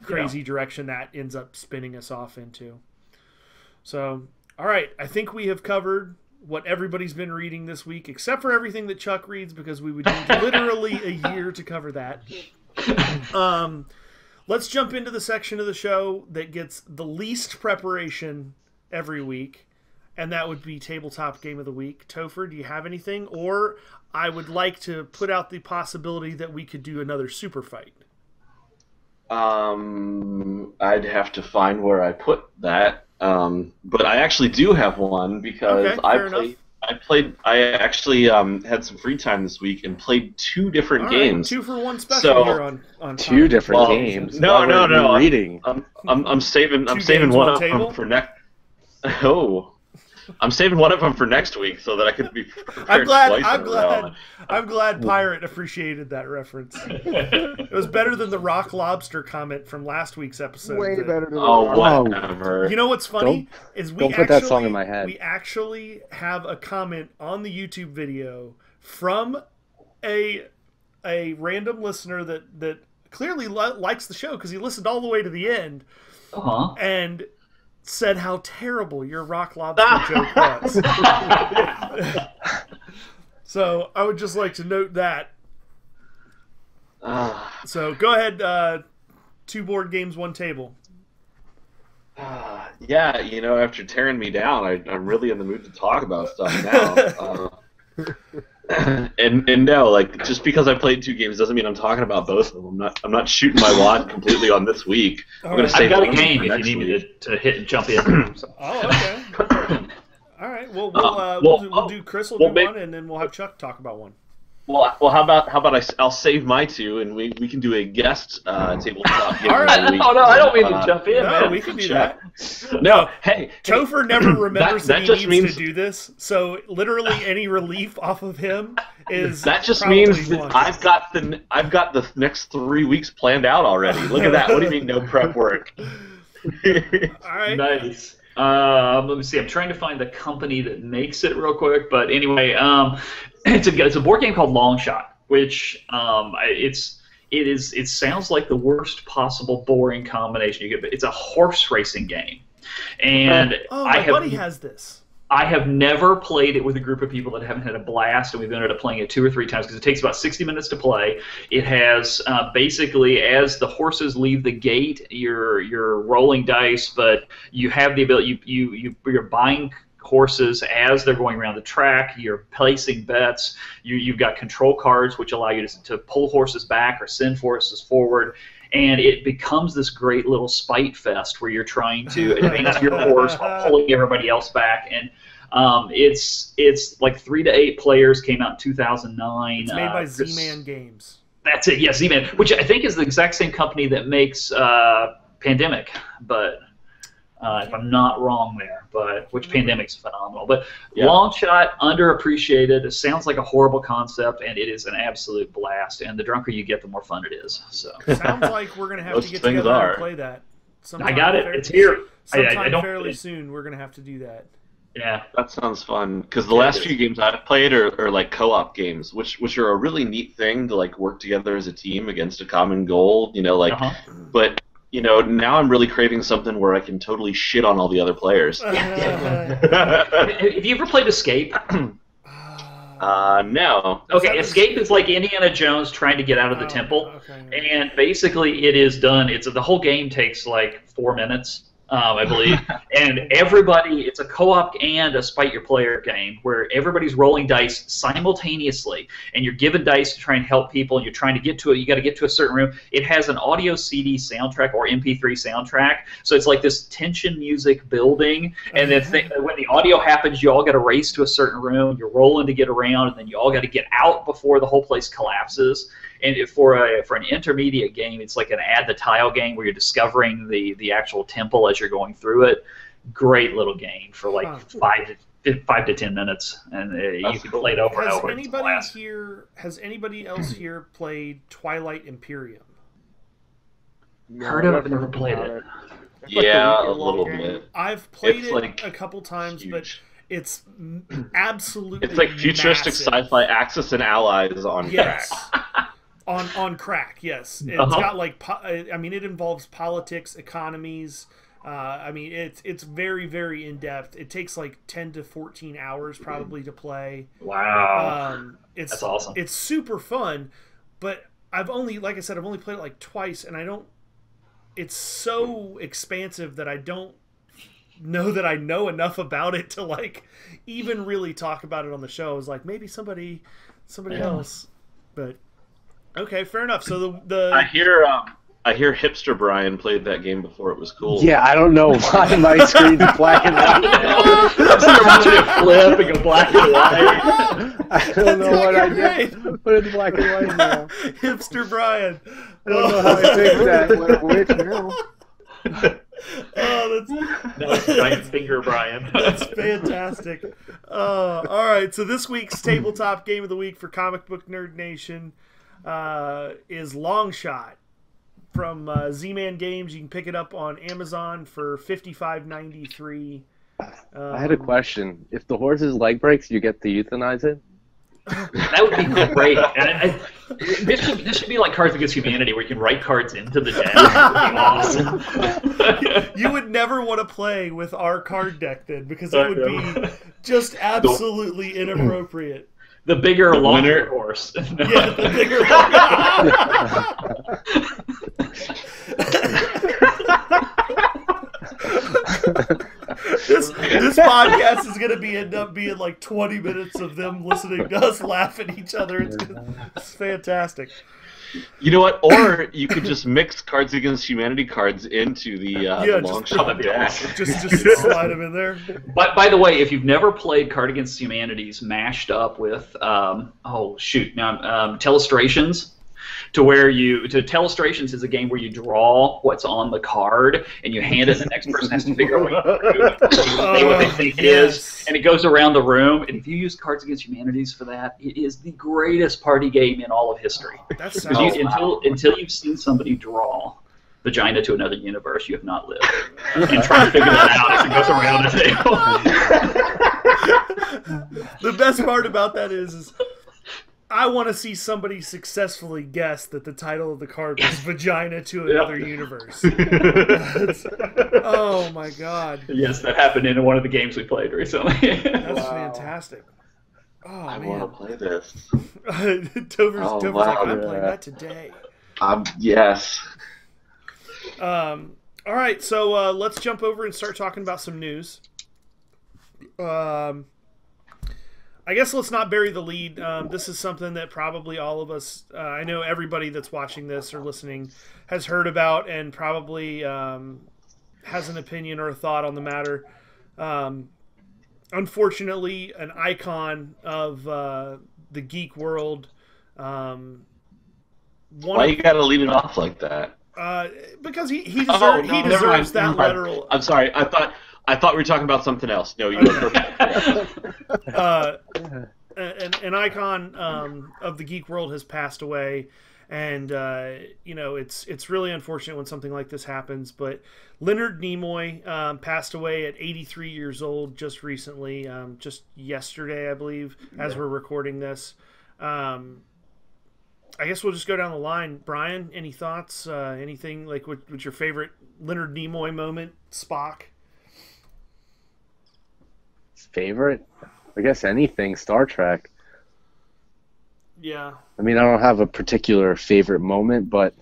crazy direction that ends up spinning us off into. So, all right, I think we have covered what everybody's been reading this week, except for everything that Chuck reads, because we would need literally a year to cover that. Let's jump into the section of the show that gets the least preparation every week. And that would be Tabletop Game of the Week. Topher, do you have anything? Or I would like to put out the possibility that we could do another super fight. I'd have to find where I put that. But I actually do have one, because I actually had some free time this week and played 2 different games. 2 for 1 special here on 2 different games. No. Reading. I'm saving one of them for next. Oh. I'm saving one of them for next week so that I could be prepared. I'm glad Pirate appreciated that reference. It was better than the Rock Lobster comment from last week's episode. Way better than whatever. You know what's funny is don't put that song in my head. We actually have a comment on the YouTube video from a random listener that clearly likes the show because he listened all the way to the end. And said how terrible your Rock Lobster joke was. So I would just like to note that. So go ahead, 2 board games, 1 table. Yeah, after tearing me down, I'm really in the mood to talk about stuff now. And no, like, just because I played 2 games doesn't mean I'm talking about both of them. I'm not shooting my wad completely on this week. I'm going to save I've got a game if you need me to hit and jump in. Oh, okay. All right. Well, we'll do Chris will do one, and then we'll have Chuck talk about one. Well, how about I'll save my 2, and we can do a guest tabletop game. All right. Oh no, I don't mean to jump in, man. We can do that. No, hey, Topher never remembers that he needs to do this, so literally any relief off of him is. That just means that I've got the next 3 weeks planned out already. Look at that. What do you mean no prep work? All right. Nice. Let me see. I'm trying to find the company that makes it real quick, but anyway, it's a board game called Long Shot, which it sounds like the worst possible boring combination you get. It's a horse racing game, and my buddy has this. I have never played it with a group of people that haven't had a blast, and we've ended up playing it 2 or 3 times because it takes about 60 minutes to play. It has basically, as the horses leave the gate, you're rolling dice, but you have the ability. You're buying horses as they're going around the track. You're placing bets. You've got control cards which allow you to pull horses back or send horses forward. And it becomes this great little spite fest where you're trying to advance your horse while pulling everybody else back. And it's like 3 to 8 players. Came out in 2009. It's made by Z-Man Games. That's it. Yes, Z-Man, which I think is the exact same company that makes Pandemic, but if I'm not wrong there. But which Pandemic's phenomenal. But Long Shot, underappreciated. It sounds like a horrible concept, and it is an absolute blast. And the drunker you get, the more fun it is. So sounds like we're gonna have to get together and play that. I got it. It's here. Sometime fairly soon, we're gonna have to do that. Yeah, that sounds fun. Because the last few games I've played are like co-op games, which are a really neat thing to like work together as a team against a common goal. You know, like, but. You know, now I'm really craving something where I can totally shit on all the other players. Have you ever played Escape? No. Okay, Escape is like Indiana Jones trying to get out of the temple, and basically it is done. The whole game takes like 4 minutes. I believe, and everybody, it's a co-op and a spite your player game where everybody's rolling dice simultaneously, and you're given dice to try and help people, and you're trying to get to it. You got to get to a certain room. It has an audio CD soundtrack or MP3 soundtrack, so it's like this tension music building, and then when the audio happens, you all got to race to a certain room. You're rolling to get around, and then you all got to get out before the whole place collapses. And for an intermediate game, it's like an add the tile game where you're discovering the actual temple as you're going through it. Great little game for like 5 to 10 minutes, and you can play it over and over. Has anybody else here played Twilight Imperium? Heard of it, but never played it. Yeah, a little bit. I've played it a couple times, but it's absolutely It's like futuristic sci-fi Axis and Allies on crack. On crack, yes. It's got like, I mean, it involves politics, economies. I mean, it's very, very in depth. It takes like 10 to 14 hours probably to play. Wow, that's awesome. It's super fun, but like I said, I've only played it like twice, and it's so expansive that I don't know that I know enough about it to like even really talk about it on the show. I was like, maybe somebody else, but. Okay, fair enough. So I hear hipster Brian played that game before it was cool. Yeah, I don't know why my screen's black and white. I'm sitting watching it flip and go black and white. I don't know what I did. Put it in black and white now. Hipster Brian. I don't know how I fixed that. Which now? That's giant finger Brian. That's fantastic. All right, so this week's tabletop game of the week for Comic Book Nerd Nation is Long Shot from Z-Man Games. You can pick it up on Amazon for $55.93. I had a question. If the horse's leg breaks, you get to euthanize it? That would be great. This should be like Cards Against Humanity, where you can write cards into the deck. That would be awesome. You would never want to play with our card deck then, because it would be just absolutely inappropriate. The bigger, longer horse. Yeah, the bigger, This podcast is going to end up being like 20 minutes of them listening to us laugh at each other. It's fantastic. You know what? Or you could just mix Cards Against Humanity cards into the Long Shot deck. Just slide them in there. But by the way, if you've never played Card Against Humanities mashed up with Telestrations, Telestrations is a game where you draw what's on the card and you hand it, and the next person has to figure out what they think it is, and it goes around the room. And if you use Cards Against Humanities for that, it is the greatest party game in all of history. Until you've seen somebody draw vagina to another universe, you have not lived. And try to figure that out as it goes around the table. The best part about that is I want to see somebody successfully guess that the title of the card was Vagina to Another Universe. Oh my god. Yes, that happened in one of the games we played recently. That's fantastic. Oh, I man. want to play this. Tover's like, I'm playing that today. Yes. All right, so let's jump over and start talking about some news. I guess let's not bury the lead. This is something that probably all of us, I know everybody that's watching this or listening has heard about and probably has an opinion or a thought on the matter. Unfortunately, an icon of the geek world. Why you gotta lead it off like that? Because he deserves that literal. I'm sorry. I thought we were talking about something else. No, you were perfect. An icon of the geek world has passed away, and it's really unfortunate when something like this happens. But Leonard Nimoy passed away at 83 years old just recently, just yesterday, I believe, as we're recording this. I guess we'll just go down the line. Brian, any thoughts? Anything like what's your favorite Leonard Nimoy moment? Spock. Favorite? I guess anything Star Trek. Yeah. I mean, I don't have a particular favorite moment, but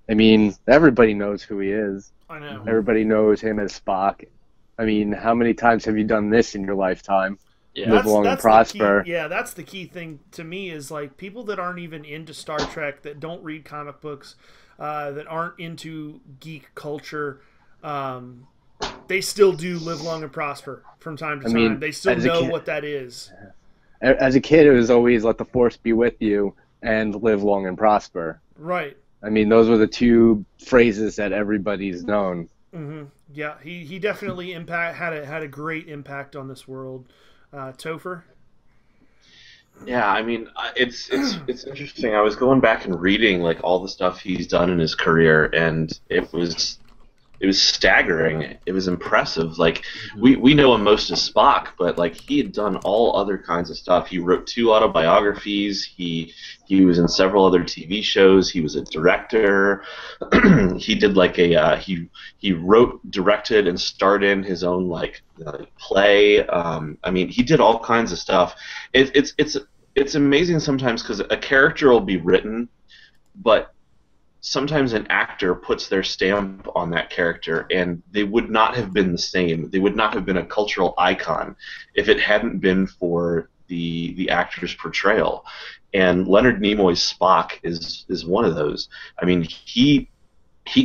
I mean, everybody knows who he is. I know. Everybody knows him as Spock. I mean, how many times have you done this in your lifetime? Yeah. Live long and prosper. That's the key thing to me is like people that aren't even into Star Trek, that don't read comic books, that aren't into geek culture, they still do live long and prosper from time to time. mean, They still know what that is. As a kid, it was always let the force be with you and live long and prosper. Right. I mean, those were the two phrases that everybody's known. Mm-hmm. Yeah, he definitely had a great impact on this world. Topher? Yeah, I mean, it's interesting. I was going back and reading like all the stuff he's done in his career, and it was staggering. It was impressive. Like we know him most as Spock, but like he had done all other kinds of stuff. He wrote 2 autobiographies. He was in several other TV shows. He was a director. He did like he wrote, directed, and starred in his own like play. I mean, he did all kinds of stuff. It's amazing sometimes because a character will be written, but sometimes an actor puts their stamp on that character, and they would not have been the same. They would not have been a cultural icon if it hadn't been for the actor's portrayal. And Leonard Nimoy's Spock is one of those. I mean, he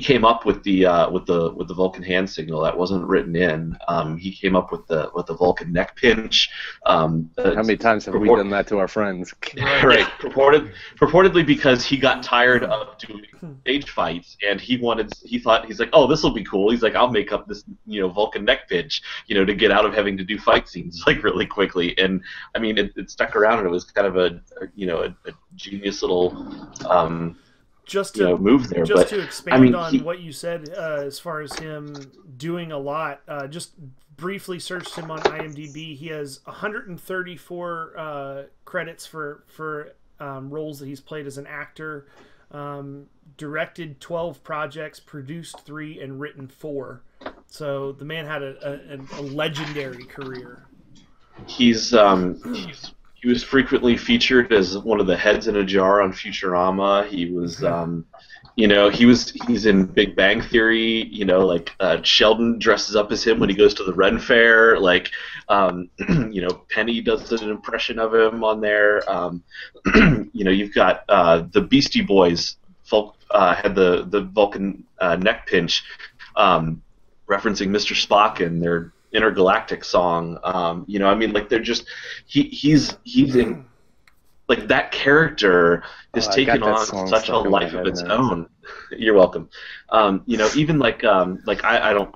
came up with the Vulcan hand signal that wasn't written in. He came up with the Vulcan neck pinch. How many times have we done that to our friends? Right, purportedly because he got tired of doing stage fights, and he's like, oh, this will be cool. He's like, I'll make up this Vulcan neck pinch, to get out of having to do fight scenes like really quickly. And I mean, it stuck around, and it was kind of a genius little. Move there. Just to expand on what you said, as far as him doing a lot, just briefly searched him on IMDb. He has 134 credits for roles that he's played as an actor. Directed 12 projects, produced 3, and written 4. So the man had a legendary career. He was frequently featured as one of the heads in a jar on Futurama. He was, he's in Big Bang Theory. Sheldon dresses up as him when he goes to the Ren Fair. Like, Penny does an impression of him on there. You've got the Beastie Boys. Had the Vulcan neck pinch, referencing Mr. Spock and their intergalactic song. They're just he's in, like, that character has taken on such a life of its own. You're welcome. Even I don't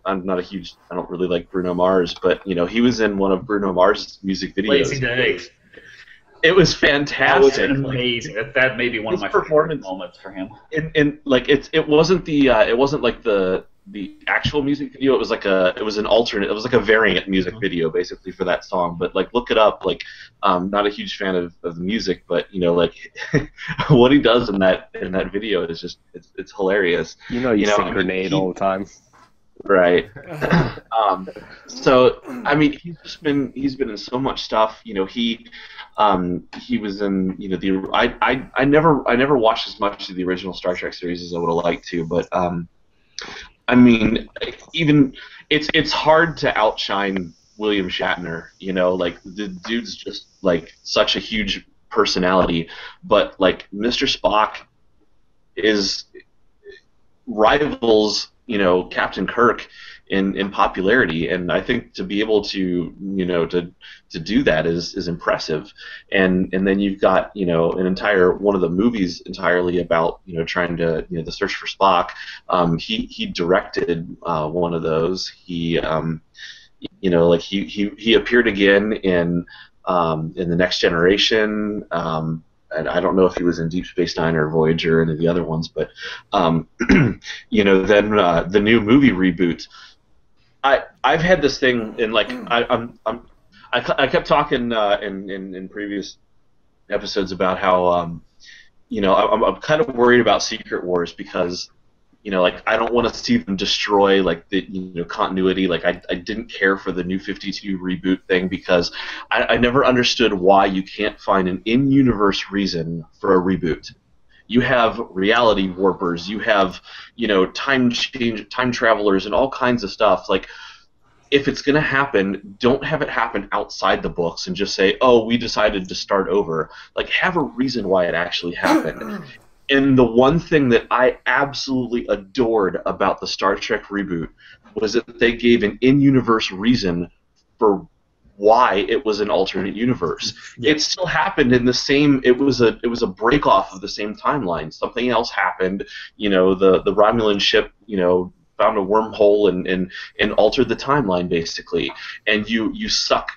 really like Bruno Mars, but he was in one of Bruno Mars' music videos. Lazy Days. It was fantastic. That was amazing. That may be one of my favorite moments for him. It wasn't like the the actual music video. It was like it was like a variant music video basically for that song. But like, look it up. Like, not a huge fan of the music, but you know, like what he does in that video is just it's hilarious. You sing Grenade all the time. Right. So I mean, he's been in so much stuff. You know, he was in, you know, I never watched as much of the original Star Trek series as I would have liked to, but I mean, even it's hard to outshine William Shatner. You know, like the dude's just like such a huge personality, but like Mr. Spock rivals, you know, Captain Kirk in popularity, and I think to be able to, you know, to do that is impressive. And then you've got, you know, one of the movies entirely about, you know, trying to, you know, the search for Spock. He directed one of those. He you know, like he appeared again in the Next Generation. And I don't know if he was in Deep Space Nine or Voyager or any of the other ones, but you know, then the new movie reboot. I've had this thing, and like I kept talking in previous episodes about how you know, I'm kind of worried about Secret Wars because, you know, like I don't want to see them destroy like the, you know, continuity. Like I didn't care for the New 52 reboot thing because I never understood why you can't find an in-universe reason for a reboot. You have reality warpers, you have, you know, time travelers, and all kinds of stuff. Like, if it's going to happen, don't have it happen outside the books and just say, oh, we decided to start over. Like, have a reason why it actually happened. And the one thing that I absolutely adored about the Star Trek reboot was that they gave an in-universe reason for why it was an alternate universe. Yeah. It still happened in the same. It was a break off of the same timeline. Something else happened. You know, the Romulan ship, you know, found a wormhole and altered the timeline basically. And you suck,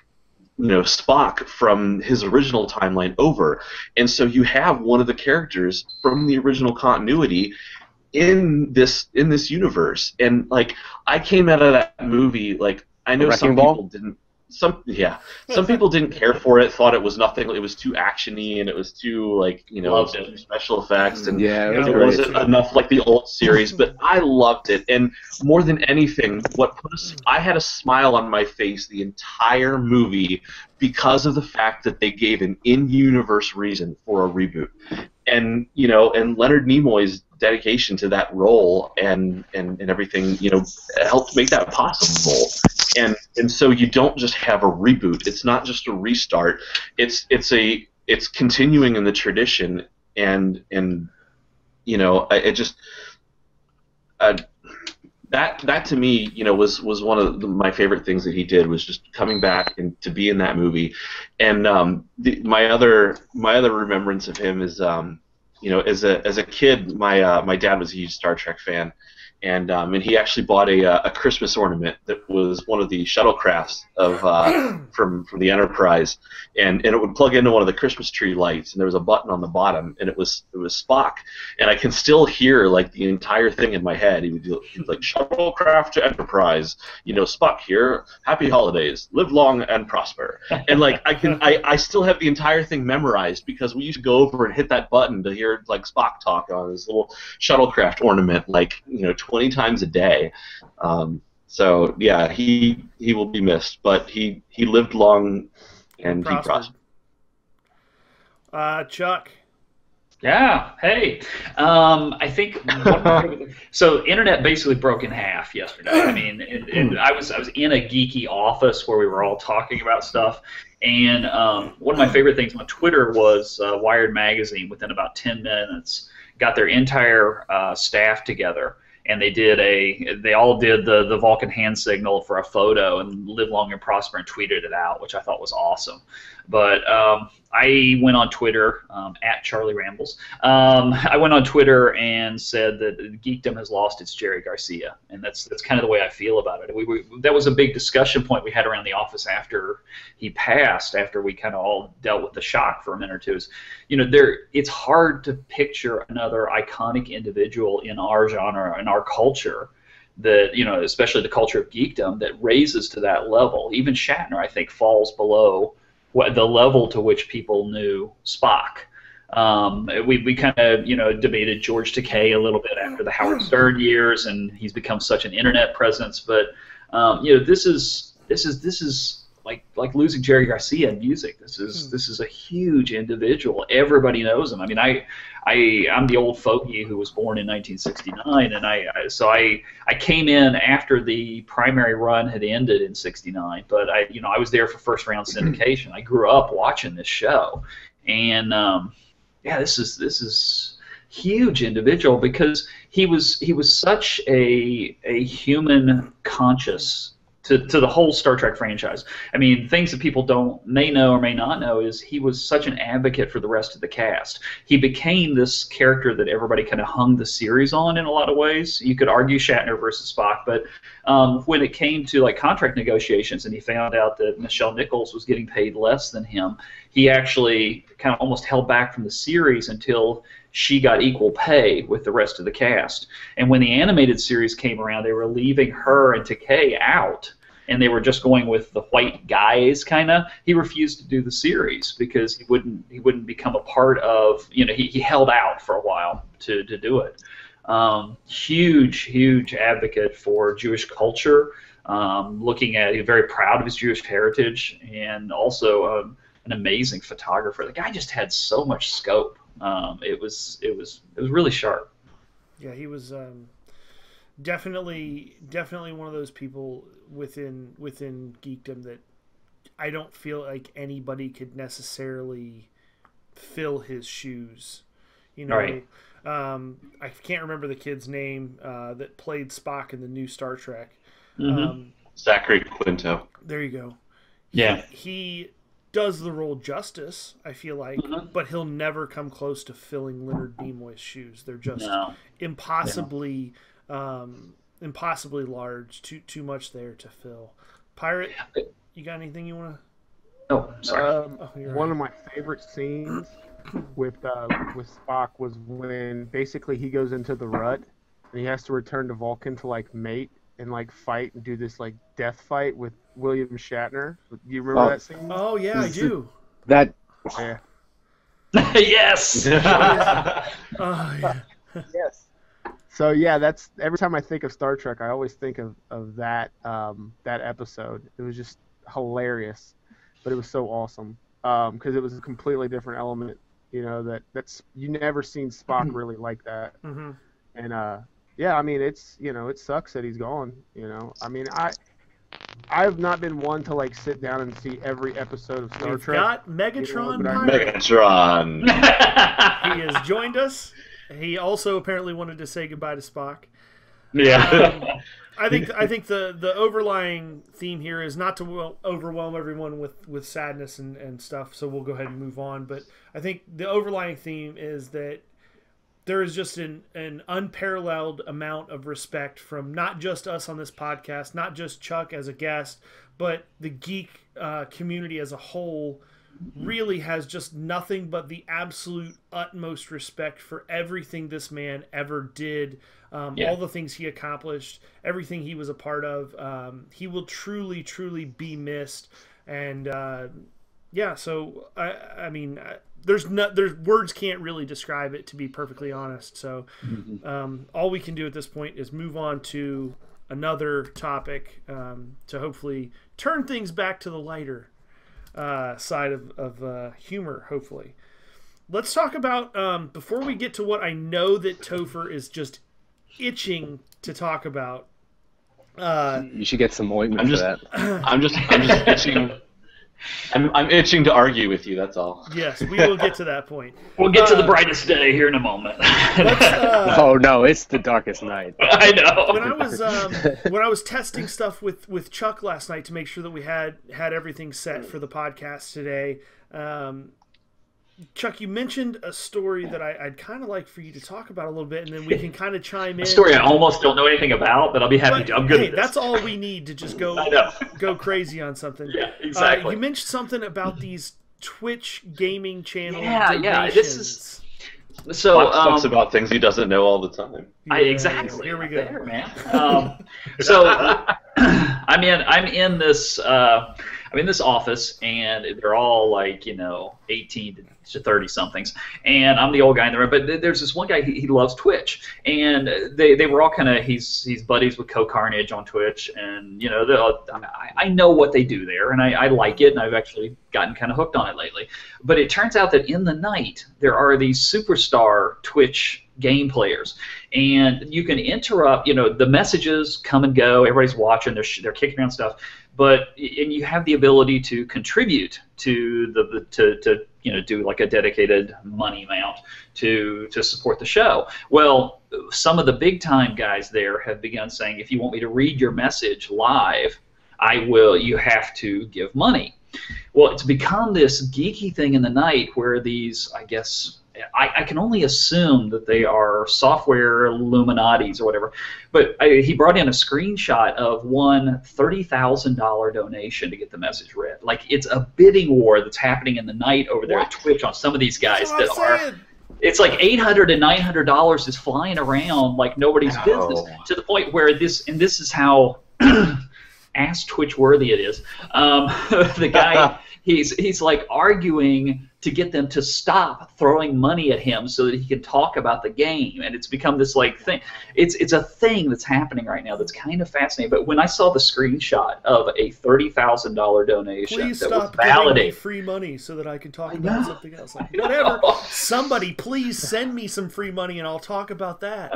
you know, Spock from his original timeline over, and so you have one of the characters from the original continuity in this universe. And like, I came out of that movie like, I know some people didn't. Some people didn't care for it, thought it was nothing. It was too actiony and it was too, like, you know, special effects, and it wasn't enough like the old series. But I loved it, and more than anything, I had a smile on my face the entire movie because of the fact that they gave an in-universe reason for a reboot. And, you know, and Leonard Nimoy's dedication to that role and everything, you know, helped make that possible. And so you don't just have a reboot. It's not just a restart. It's continuing in the tradition, and you know, it just that to me, you know, was one of my favorite things that he did, was just coming back and to be in that movie. And my other remembrance of him is, you know, as a kid, my dad was a huge Star Trek fan. And he actually bought a Christmas ornament that was one of the shuttlecrafts of from the Enterprise, and it would plug into one of the Christmas tree lights, and there was a button on the bottom, and it was Spock, and I can still hear like the entire thing in my head. He would like, shuttlecraft to Enterprise, you know, Spock here, happy holidays, live long and prosper, and like I still have the entire thing memorized because we used to go over and hit that button to hear like Spock talk on his little shuttlecraft ornament, like, you know, 20 times a day. So yeah, he will be missed, but he lived long and he prospered. Chuck. Yeah. Hey. I think so. Internet basically broke in half yesterday. I mean, and I was in a geeky office where we were all talking about stuff, and one of my favorite things on Twitter was Wired Magazine. Within about 10 minutes, got their entire staff together, and they all did the Vulcan hand signal for a photo and live long and prosper, and tweeted it out, which I thought was awesome. But I went on Twitter, at Charlie Rambles. I went on Twitter and said that geekdom has lost its Jerry Garcia, and that's kind of the way I feel about it. That was a big discussion point we had around the office after he passed, after we kind of all dealt with the shock for a minute or two. You know, it's hard to picture another iconic individual in our genre, in our culture, that, you know, especially the culture of geekdom, that raises to that level. Even Shatner, I think, falls below the level to which people knew Spock. We kind of, you know, debated George Takei a little bit after the Howard Stern years, and he's become such an internet presence. But you know, this is like losing Jerry Garcia in music. This is a huge individual. Everybody knows him. I mean, I'm the old fogey who was born in 1969, and so I came in after the primary run had ended in '69. But I was there for first round syndication. I grew up watching this show, and yeah, this is huge individual because he was such a human conscious to the whole Star Trek franchise. I mean, things that people may know or may not know is he was such an advocate for the rest of the cast. He became this character that everybody kind of hung the series on in a lot of ways. You could argue Shatner versus Spock, but when it came to like contract negotiations and he found out that Nichelle Nichols was getting paid less than him, he actually kind of almost held back from the series until she got equal pay with the rest of the cast. And when the animated series came around, they were leaving her and Takei out, and they were just going with the white guys kind of. He refused to do the series because he wouldn't become a part of, you know, he held out for a while to do it. Huge advocate for Jewish culture, looking at, very proud of his Jewish heritage, and also an amazing photographer. The guy just had so much scope. It was really sharp. Yeah, he was definitely one of those people within geekdom that I don't feel like anybody could necessarily fill his shoes. You know, right. I can't remember the kid's name that played Spock in the new Star Trek. Zachary Quinto. There you go. Yeah. He does the role justice, I feel like, but he'll never come close to filling Leonard Nimoy's shoes. They're just impossibly large, too much there to fill. Pirate, you got anything you want to? Oh, sorry. One of my favorite scenes with Spock was when basically he goes into the rut and he has to return to Vulcan to like mate and like fight and do this like death fight with William Shatner. Do you remember that scene? Oh yeah, I do. That. Yeah. Yes. Oh yeah. Yes. So yeah, that's every time I think of Star Trek, I always think of that episode. It was just hilarious, but it was so awesome because it was a completely different element. You know that's you never seen Spock really like that. And yeah, I mean it's it sucks that he's gone. You know, I mean I've not been one to like sit down and see every episode of Star Trek. Got Megatron. Megatron. He has joined us. He also apparently wanted to say goodbye to Spock. Yeah. I think the overlying theme here is not to overwhelm everyone with sadness and stuff. So we'll go ahead and move on. But I think the overlying theme is that there is just an unparalleled amount of respect from not just us on this podcast, not just Chuck as a guest, but the geek community as a whole really has just nothing but the absolute utmost respect for everything this man ever did, all the things he accomplished, everything he was a part of. He will truly, truly be missed. And so I mean, there's words can't really describe it, to be perfectly honest. So all we can do at this point is move on to another topic to hopefully turn things back to the lighter side of humor, hopefully. Let's talk about, before we get to what I know that Topher is just itching to talk about. You should get some ointment for that. I'm just itching. I'm itching to argue with you, that's all. Yes, we will get to that point. We'll get to the brightest day here in a moment. Oh no, it's the darkest night. I know. When I was testing stuff with Chuck last night to make sure that we had everything set for the podcast today, Chuck, you mentioned a story that I'd kind of like for you to talk about a little bit, and then we can kind of chime in. A story I almost don't know anything about, but I'll be happy to. I'm good at this. That's all we need to just go crazy on something. Yeah, exactly. You mentioned something about these Twitch gaming channel donations. So Fox talks about things he doesn't know all the time. Exactly. Here we go, there, man. So I'm in this office, and they're all like 18 to 30 somethings, and I'm the old guy in the room. But there's this one guy, he loves Twitch, and they were all kind of he's buddies with Co-Carnage on Twitch, and I know what they do there, and I like it, and I've actually gotten kind of hooked on it lately. But it turns out that in the night there are these superstar Twitch game players, and you can interrupt. The messages come and go. Everybody's watching. They're kicking around stuff, and you have the ability to contribute to to do like a dedicated money amount to support the show. Well, some of the big time guys there have begun saying, if you want me to read your message live, you have to give money. Well, it's become this geeky thing in the night where these, I guess, I can only assume that they are software Illuminatis or whatever, but he brought in a screenshot of one $30,000 donation to get the message read. Like, it's a bidding war that's happening in the night over there at Twitch on some of these guys that are. It's like $800 and $900 is flying around like nobody's business, to the point where this is how ass Twitch worthy it is. The guy, he's like arguing to get them to stop throwing money at him so that he can talk about the game, and it's become this like thing. It's a thing that's happening right now that's kind of fascinating. But when I saw the screenshot of a $30,000 donation that was validated, free money so that I can talk about something else. Like, whatever. Somebody please send me some free money and I'll talk about that.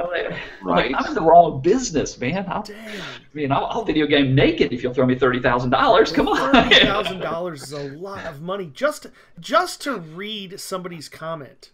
Right. I'm in the wrong business, man. I'll video game naked if you'll throw me $30,000. Come on. $30,000 is a lot of money just to read somebody's comment.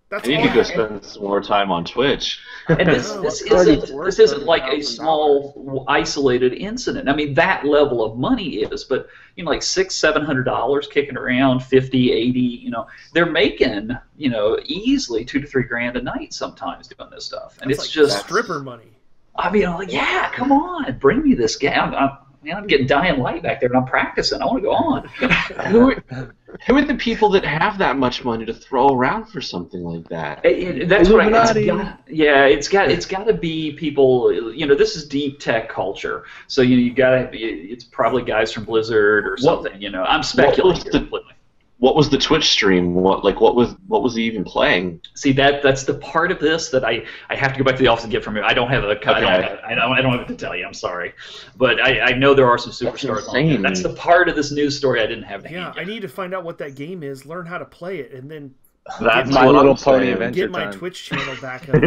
That's you need to go spend some more time on Twitch. And this isn't like a small isolated incident. I mean, that level of money is, but like $600-700 kicking around, 50, 80. They're making easily $2 to $3 grand a night sometimes doing this stuff, and that's it's just stripper money. I mean, I'm like, yeah, come on, bring me this guy. I'm getting Dying Light back there, and I'm practicing. I want to go on. Who are the people that have that much money to throw around for something like that? That's what it's got to be people. This is deep tech culture, so you got to. It's probably guys from Blizzard or something. I'm speculating completely. What was the Twitch stream? What was he even playing? See, that's the part of this that I have to go back to the office and get from him. I don't have I don't have it to tell you. I'm sorry, but I know there are some superstars on there. That's the part of this news story I didn't have. I need to find out what that game is, learn how to play it, and then that's My Little Pony Adventure Get my time. Twitch channel back up.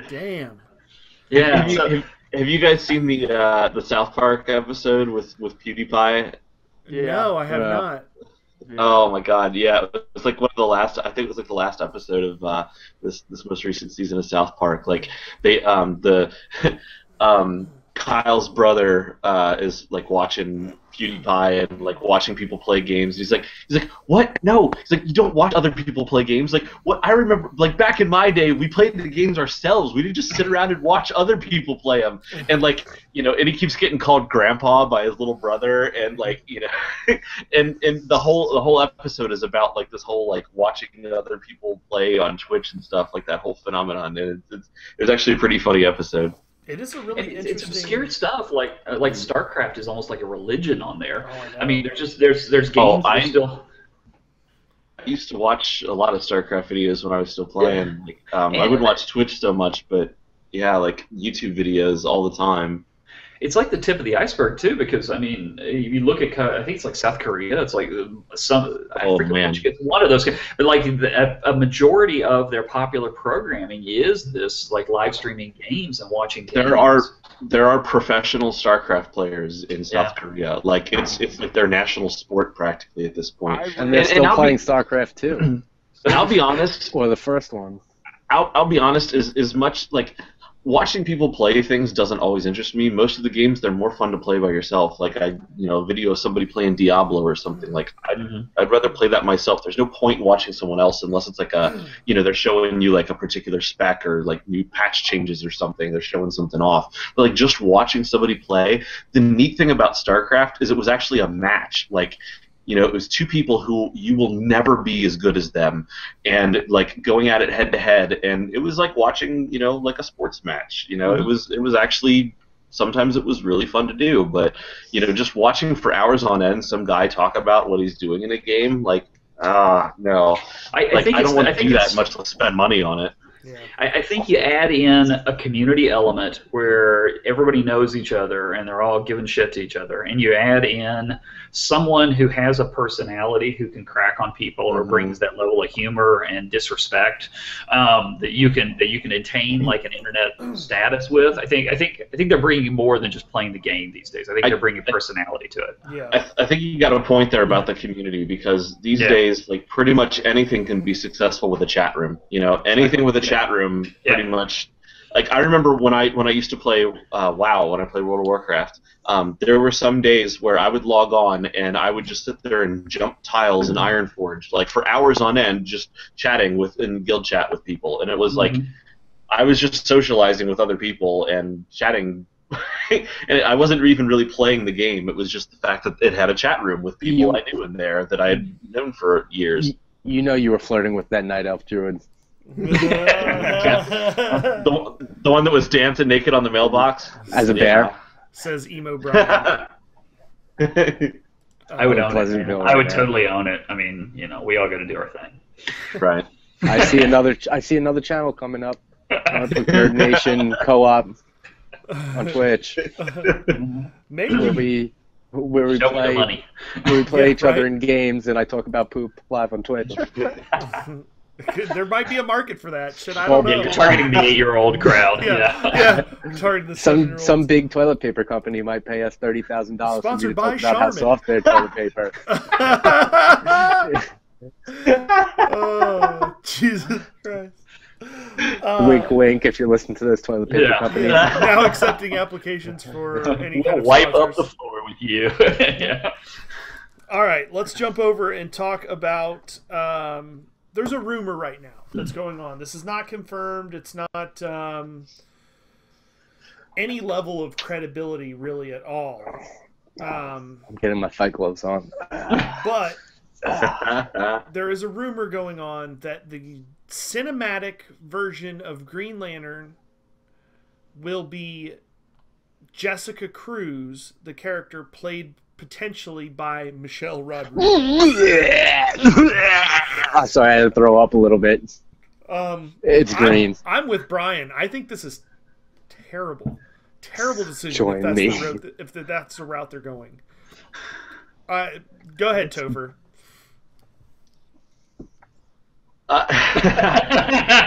Damn. Yeah. Have you guys seen the South Park episode with PewDiePie? No, I have not. Yeah. Oh my God! Yeah, it was like one of the last. I think it was like the last episode of this most recent season of South Park. Like they Kyle's brother is like watching PewDiePie and like watching people play games. He's like, what? No. He's like, you don't watch other people play games. Like, what? I remember, like back in my day, we played the games ourselves. We didn't just sit around and watch other people play them. And like, and he keeps getting called Grandpa by his little brother, and like, and the whole episode is about like this whole like watching other people play on Twitch and stuff, like that whole phenomenon. And it was actually a pretty funny episode. It is a really interesting. It's obscure stuff. Like StarCraft is almost like a religion on there. Oh, I mean, there's games. I used to watch a lot of StarCraft videos when I was still playing. Yeah. Like, I wouldn't watch Twitch so much, but yeah, like YouTube videos all the time. It's like the tip of the iceberg too, because I mean, you look at I think it's like South Korea. It's like it's one of those, but like a majority of their popular programming is this like live streaming games and watching games. There are professional StarCraft players in South Korea. Like it's like their national sport practically at this point. And they're still playing StarCraft too. And I'll be honest. Or the first one. I'll be honest. Is much like. Watching people play things doesn't always interest me. Most of the games, they're more fun to play by yourself. Like video of somebody playing Diablo or something. Like I'd rather play that myself. There's no point in watching someone else unless it's like they're showing you like a particular spec or like new patch changes or something. They're showing something off. But like just watching somebody play, the neat thing about StarCraft is it was actually a match. Like You know, it was two people who you will never be as good as them, and like going at it head to head, and it was like watching, you know, like a sports match. You know, it was actually, sometimes it was really fun to do, but you know, just watching for hours on end some guy talk about what he's doing in a game, like, no, I don't want to do that, much less spend money on it. Yeah. I think you add in a community element where everybody knows each other and they're all giving shit to each other, and you add in someone who has a personality who can crack on people or brings that level of humor and disrespect that you can attain like an internet status with. I think they're bringing more than just playing the game these days. I think they're bringing personality to it. Yeah. I think you got a point there about the community, because these days, like, pretty much anything can be successful with a chat room. You know, anything with a chat room, pretty much. Like, I remember when I used to play WoW, when I played World of Warcraft, there were some days where I would log on and I would just sit there and jump tiles in Ironforge, like for hours on end, just chatting in guild chat with people, and it was like I was just socializing with other people and chatting. And I wasn't even really playing the game. It was just the fact that it had a chat room with people I knew in there that I had known for years. You know you were flirting with that Night Elf Druid. The one that was dancing naked on the mailbox as a bear, says Emo Brian. I would own it. I would totally own it. I mean, you know, we all got to do our thing. Right. I see another channel coming up. Third Nation Co-op on Twitch. Maybe where we play each other in games, and I talk about poop live on Twitch. There might be a market for that. I don't know. You're targeting the 8-year-old crowd. Yeah. Targeting the 7-year-olds. Some big toilet paper company might pay us $30,000 for me to talk about how soft their toilet paper. Oh, Jesus Christ. Wink, wink, if you're listening to this toilet paper company. Now accepting applications for any kind of wipe sponsors. up the floor with you. All right, let's jump over and talk about... there's a rumor right now that's going on. This is not confirmed. It's not any level of credibility really at all. I'm getting my fight gloves on. But there is a rumor going on that the cinematic version of Green Lantern will be Jessica Cruz, the character played potentially by Michelle Rodriguez. Sorry, I had to throw up a little bit. It's green. I'm with Brian. I think this is terrible. Terrible decision Join me. if that's the route they're going. Go ahead, Topher.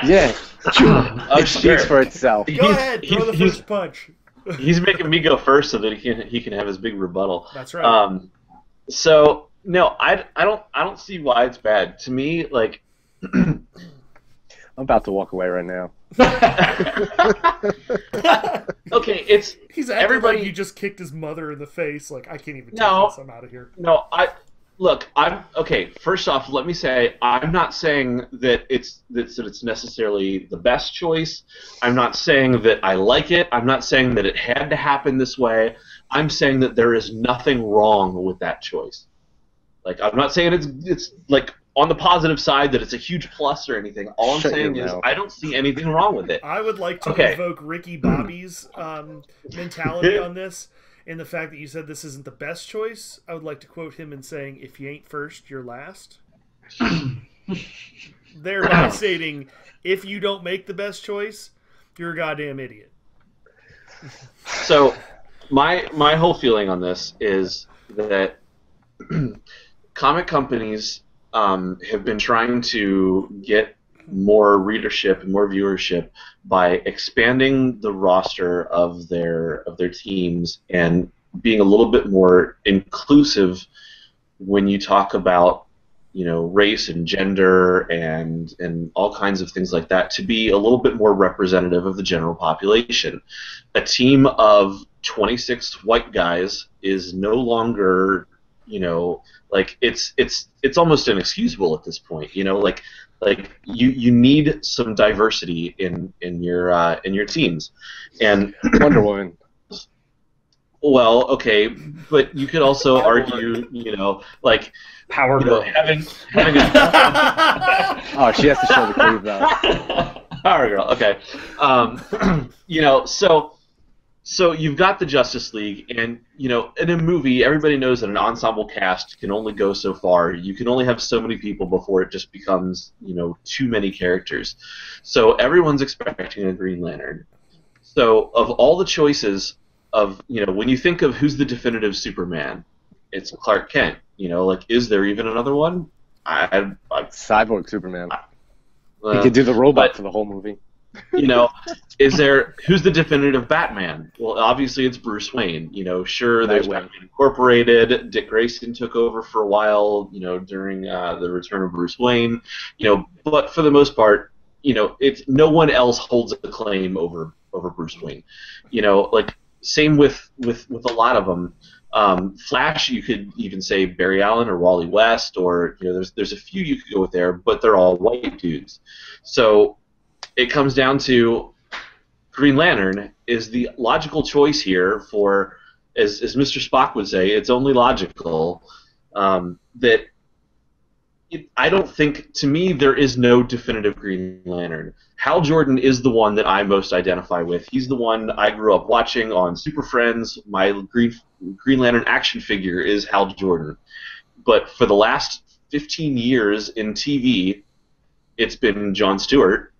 Yeah. It speaks for itself. Go ahead, throw the first punch. He's making me go first so that he can have his big rebuttal. That's right. So no, I don't see why it's bad. To me, like I'm about to walk away right now. Okay, he's acting everybody. like you just kicked his mother in the face. Like, I can't even take this. I'm out of here. No, I'm okay. First off, let me say I'm not saying that it's necessarily the best choice. I'm not saying that I like it. I'm not saying that it had to happen this way. I'm saying that there is nothing wrong with that choice. Like, I'm not saying it's like on the positive side that it's a huge plus or anything. All I'm saying is I don't see anything wrong with it. I would like to invoke Ricky Bobby's mentality on this. In the fact that you said this isn't the best choice, I would like to quote him in saying, "If you ain't first, you're last." Thereby stating, if you don't make the best choice, you're a goddamn idiot. So, my whole feeling on this is that comic companies have been trying to get more readership and more viewership by expanding the roster of their teams and being a little bit more inclusive when you talk about, you know, race and gender and all kinds of things like that, to be a little bit more representative of the general population. A team of 26 white guys is no longer, you know, like it's almost inexcusable at this point, you know, like you need some diversity in your teams. And Wonder Woman. Well, okay, but you could also argue, like Power Girl. having a Oh, she has to show the cleave though. Power Girl. Okay, so you've got the Justice League, and in a movie, everybody knows that an ensemble cast can only go so far. You can only have so many people before it just becomes too many characters. So everyone's expecting a Green Lantern. So of all the choices of when you think of who's the definitive Superman, it's Clark Kent. Like, is there even another one? Cyborg Superman. He could do the robot for the whole movie. Is there who's the definitive Batman? Well, obviously it's Bruce Wayne. Sure, there's Batman Incorporated. Dick Grayson took over for a while. During the return of Bruce Wayne. But for the most part, it's no one else holds a claim over Bruce Wayne. Like. Same with a lot of them. Flash, you could even say Barry Allen or Wally West, or there's a few you could go with there, but they're all white dudes. So it comes down to Green Lantern is the logical choice here for, as Mr. Spock would say, it's only logical that. I don't think, to me, there is no definitive Green Lantern. Hal Jordan is the one that I most identify with. He's the one I grew up watching on Super Friends. My Green Lantern action figure is Hal Jordan. But for the last 15 years in TV, it's been Jon Stewart.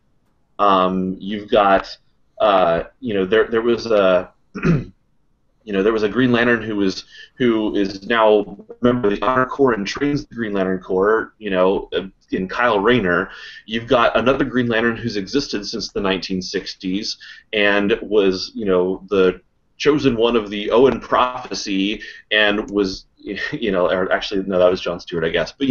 You've got, there was a... there was a Green Lantern who is now a member of the Honor Corps and trains the Green Lantern Corps, in Kyle Rayner. You've got another Green Lantern who's existed since the 1960s and was, the chosen one of the Owen Prophecy and was, or actually, no, that was Jon Stewart, I guess. But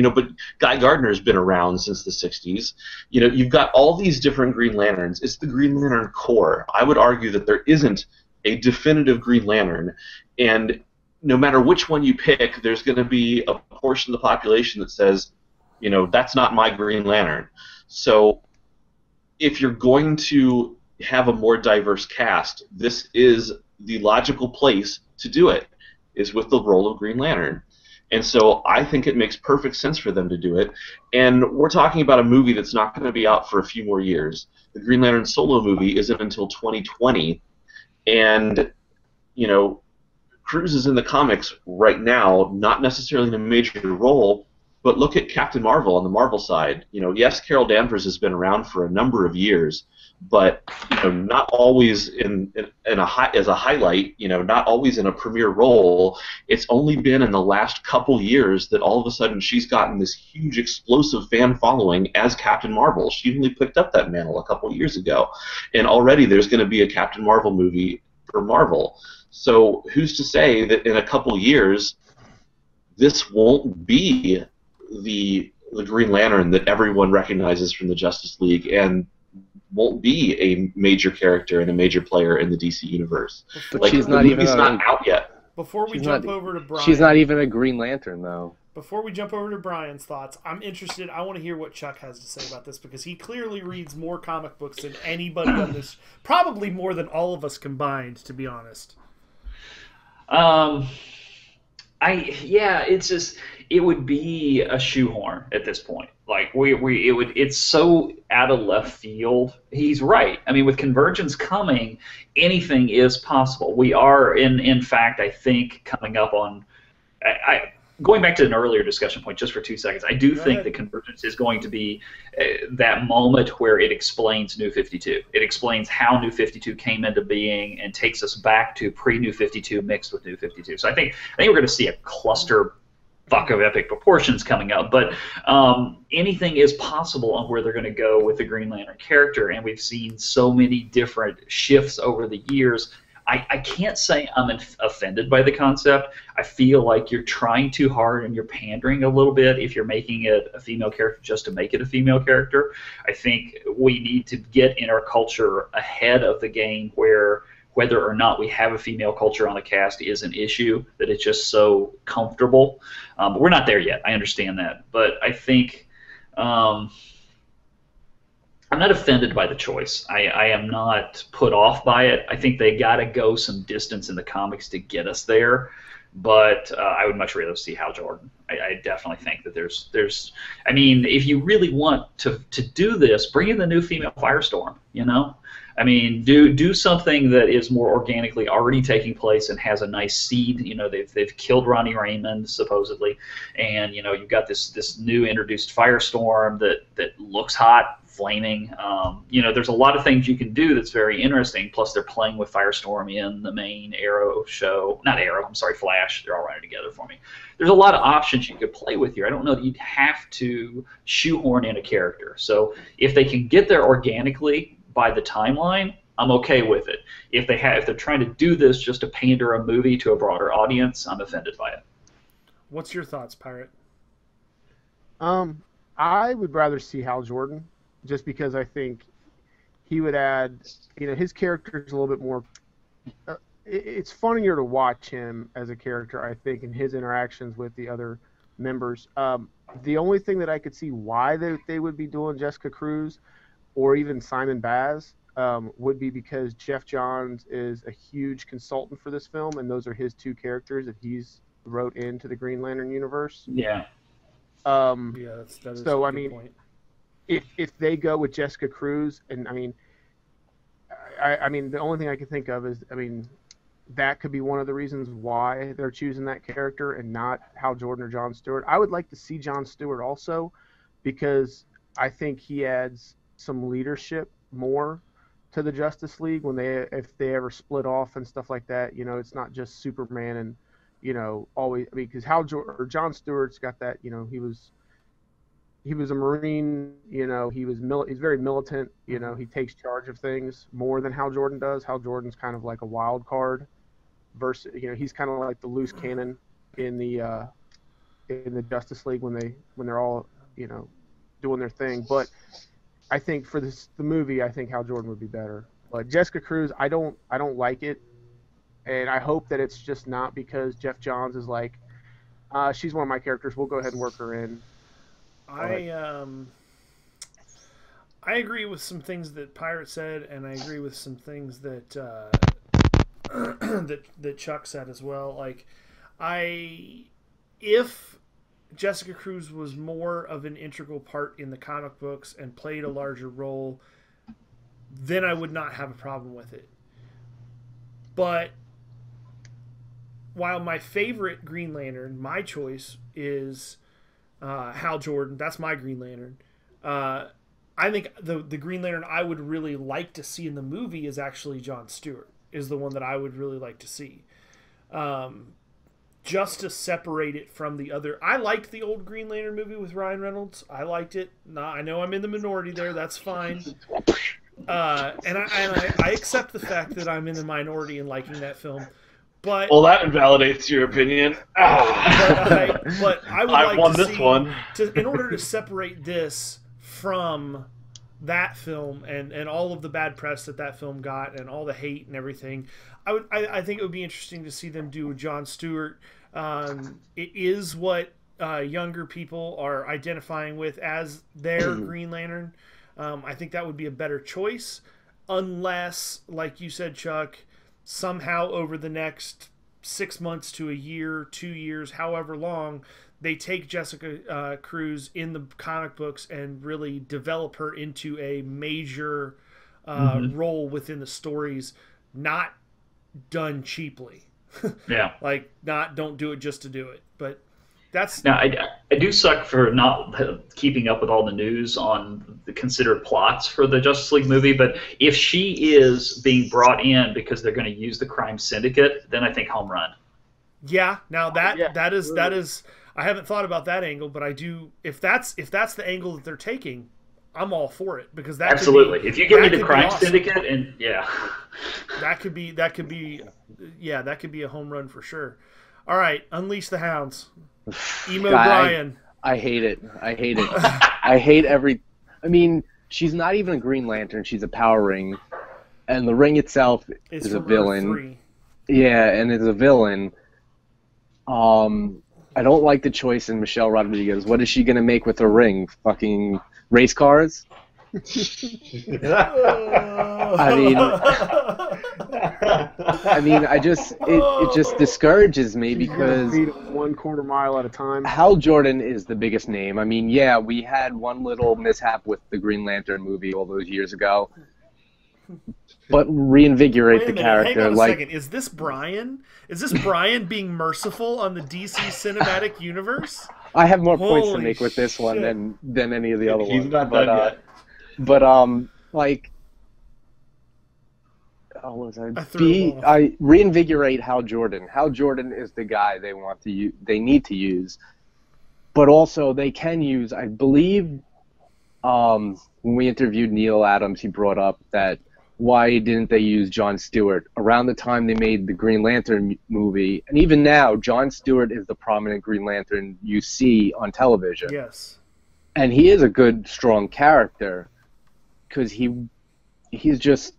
Guy Gardner's been around since the 60s. You've got all these different Green Lanterns. It's the Green Lantern Corps. I would argue that there isn't a definitive Green Lantern, and no matter which one you pick, there's going to be a portion of the population that says, that's not my Green Lantern. So if you're going to have a more diverse cast, this is the logical place to do it, is with the role of Green Lantern. And so I think it makes perfect sense for them to do it. And we're talking about a movie that's not going to be out for a few more years. The Green Lantern solo movie isn't until 2020. And, Cruz is in the comics right now, not necessarily in a major role, but look at Captain Marvel on the Marvel side. Yes, Carol Danvers has been around for a number of years, but not always as a highlight. Not always in a premier role. It's only been in the last couple years that all of a sudden she's gotten this huge explosive fan following as Captain Marvel. She only picked up that mantle a couple years ago, and already there's going to be a Captain Marvel movie for Marvel. So who's to say that in a couple years this won't be the Green Lantern that everyone recognizes from the Justice League and won't be a major character and a major player in the DC universe? But she's not even not out yet. Before we jump over to Brian, she's not even a Green Lantern though. Before we jump over to Brian's thoughts, I'm interested. I want to hear what Chuck has to say about this, because he clearly reads more comic books than anybody on this, probably more than all of us combined, to be honest. It's just, it would be a shoehorn at this point. Like it's so out of left field. He's right. I mean, with Convergence coming, anything is possible. We are in fact, I think, coming up on. Going back to an earlier discussion point, just for 2 seconds, I do think that Convergence is going to be that moment where it explains New 52. It explains how New 52 came into being and takes us back to pre-New 52 mixed with New 52. So I think we're going to see a cluster fuck of epic proportions coming up. But anything is possible on where they're going to go with the Green Lantern character, and we've seen so many different shifts over the years. I can't say I'm offended by the concept. I feel like you're trying too hard and you're pandering a little bit if you're making it a female character just to make it a female character. I think we need to get in our culture ahead of the game where whether or not we have a female culture on a cast is an issue, that it's just so comfortable. But we're not there yet. I understand that. But I think I'm not offended by the choice. I am not put off by it. I think they got to go some distance in the comics to get us there. But I would much rather see Hal Jordan. I definitely think that there's. I mean, if you really want to do this, bring in the new female Firestorm. You know, I mean, do something that is more organically already taking place and has a nice seed. You know, they've killed Ronnie Raymond supposedly, and you know you've got this new introduced Firestorm that looks hot. Flaming. You know, there's a lot of things you can do that's very interesting. Plus, they're playing with Firestorm in the main Arrow show. Not Arrow, I'm sorry, Flash. They're all running together for me. There's a lot of options you could play with here. I don't know that you'd have to shoehorn in a character. So if they can get there organically by the timeline, I'm okay with it. If they're trying to do this just to pander a movie to a broader audience, I'm offended by it. What's your thoughts, Pirate? I would rather see Hal Jordan. Just because I think he would add, you know, his character is a little bit more. It's funnier to watch him as a character, I think, in his interactions with the other members. The only thing that I could see why they would be doing Jessica Cruz or even Simon Baz would be because Jeff Johns is a huge consultant for this film, and those are his two characters that he's wrote into the Green Lantern universe. Yeah. Yeah, that is so a I good mean. point. If they go with Jessica Cruz, and I mean, the only thing I can think of is, I mean, that could be one of the reasons why they're choosing that character and not Hal Jordan or John Stewart. I would like to see John Stewart also, because I think he adds some leadership more to the Justice League if they ever split off and stuff like that. You know, it's not just Superman and, you know, always. I mean, because John Stewart's got that. You know, he was a Marine, you know, he's very militant, you know, he takes charge of things more than Hal Jordan does. Hal Jordan's kind of like a wild card versus, you know, he's kind of like the loose cannon in the Justice League when they're all, you know, doing their thing. But I think for the movie, I think Hal Jordan would be better. But Jessica Cruz, I don't like it. And I hope that it's just not because Jeff Johns is like, she's one of my characters, we'll go ahead and work her in. I agree with some things that Pirate said, and I agree with some things that that Chuck said as well. Like, if Jessica Cruz was more of an integral part in the comic books and played a larger role, then I would not have a problem with it. But while my favorite Green Lantern, my choice is Hal Jordan. That's my Green Lantern. I think the Green Lantern I would really like to see in the movie is actually John Stewart. Is the one that I would really like to see. Just to separate it from the other. I liked the old Green Lantern movie with Ryan Reynolds. I liked it. I know I'm in the minority there. That's fine. And I accept the fact that I'm in the minority in liking that film. But, well, that invalidates your opinion. But I would like won to this see, one. In order to separate this from that film and all of the bad press that film got and all the hate and everything, I think it would be interesting to see them do John Stewart. It is what younger people are identifying with as their Green Lantern. I think that would be a better choice, unless, like you said, Chuck, somehow over the next 6 months to a year, 2 years, however long, they take Jessica Cruz in the comic books and really develop her into a major role within the stories, not done cheaply. Yeah. Like, don't do it just to do it. But that's... Now, I do suck for not keeping up with all the news on the considered plots for the Justice League movie, but if she is being brought in because they're going to use the crime syndicate, then I think home run. Yeah, now that is I haven't thought about that angle, but I do. If that's the angle that they're taking, I'm all for it, because that absolutely. Could be, if you give me the crime awesome. syndicate, and that could be a home run for sure. All right, unleash the hounds. Emo Brian. I hate it. I hate every. I mean, she's not even a Green Lantern. She's a Power Ring, and the ring itself is a villain. Yeah, and it's a villain. I don't like the choice in Michelle Rodriguez. What is she gonna make with her ring? Fucking race cars? It just discourages me because beat him 1/4 mile at a time. Hal Jordan is the biggest name. I mean, yeah, we had one little mishap with the Green Lantern movie all those years ago, but reinvigorate the character. Hang on a second. Is this Brian? Is this Brian being merciful on the DC cinematic universe? I have more points to make with this one than any of the other ones. He's not done yet. But I reinvigorate Hal Jordan. Hal Jordan is the guy they want to use. They need to use, but also they can use. I believe when we interviewed Neil Adams, he brought up that why didn't they use Jon Stewart around the time they made the Green Lantern movie, and even now, Jon Stewart is the prominent Green Lantern you see on television. Yes, and he is a good, strong character because he's just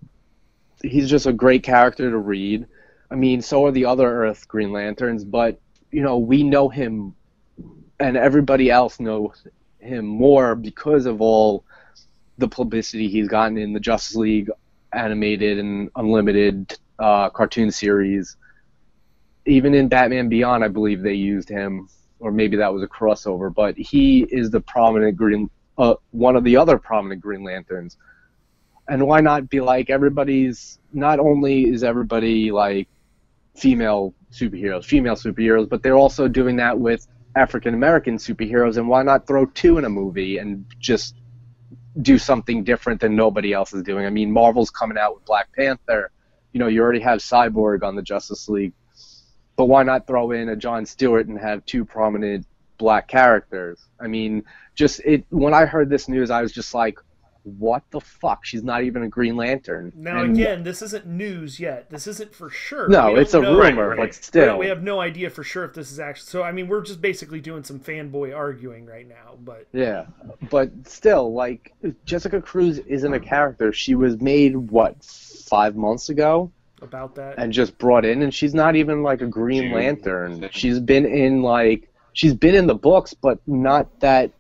a great character to read. I mean, so are the other Earth Green Lanterns, but we know him, and everybody else knows him more because of all the publicity he's gotten in the Justice League animated and unlimited cartoon series. Even in Batman Beyond, I believe they used him, or maybe that was a crossover. But he is the prominent one of the other prominent Green Lanterns. And why not be like everybody's? Not only is everybody like female superheroes, but they're also doing that with African American superheroes. And why not throw two in a movie and just do something different than nobody else is doing? I mean, Marvel's coming out with Black Panther. You already have Cyborg on the Justice League. But why not throw in a Jon Stewart and have two prominent black characters? I mean, when I heard this news, I was just like, what the fuck? She's not even a Green Lantern. Now, again, this isn't news yet. This isn't for sure. No, it's a rumor, but still. We have no idea for sure if this is actually... So, I mean, we're just basically doing some fanboy arguing right now, but... Yeah, but still, like, Jessica Cruz isn't a character. She was made, 5 months ago? About that. And just brought in, and she's not even, like, a Green Lantern. She's been in the books, but not that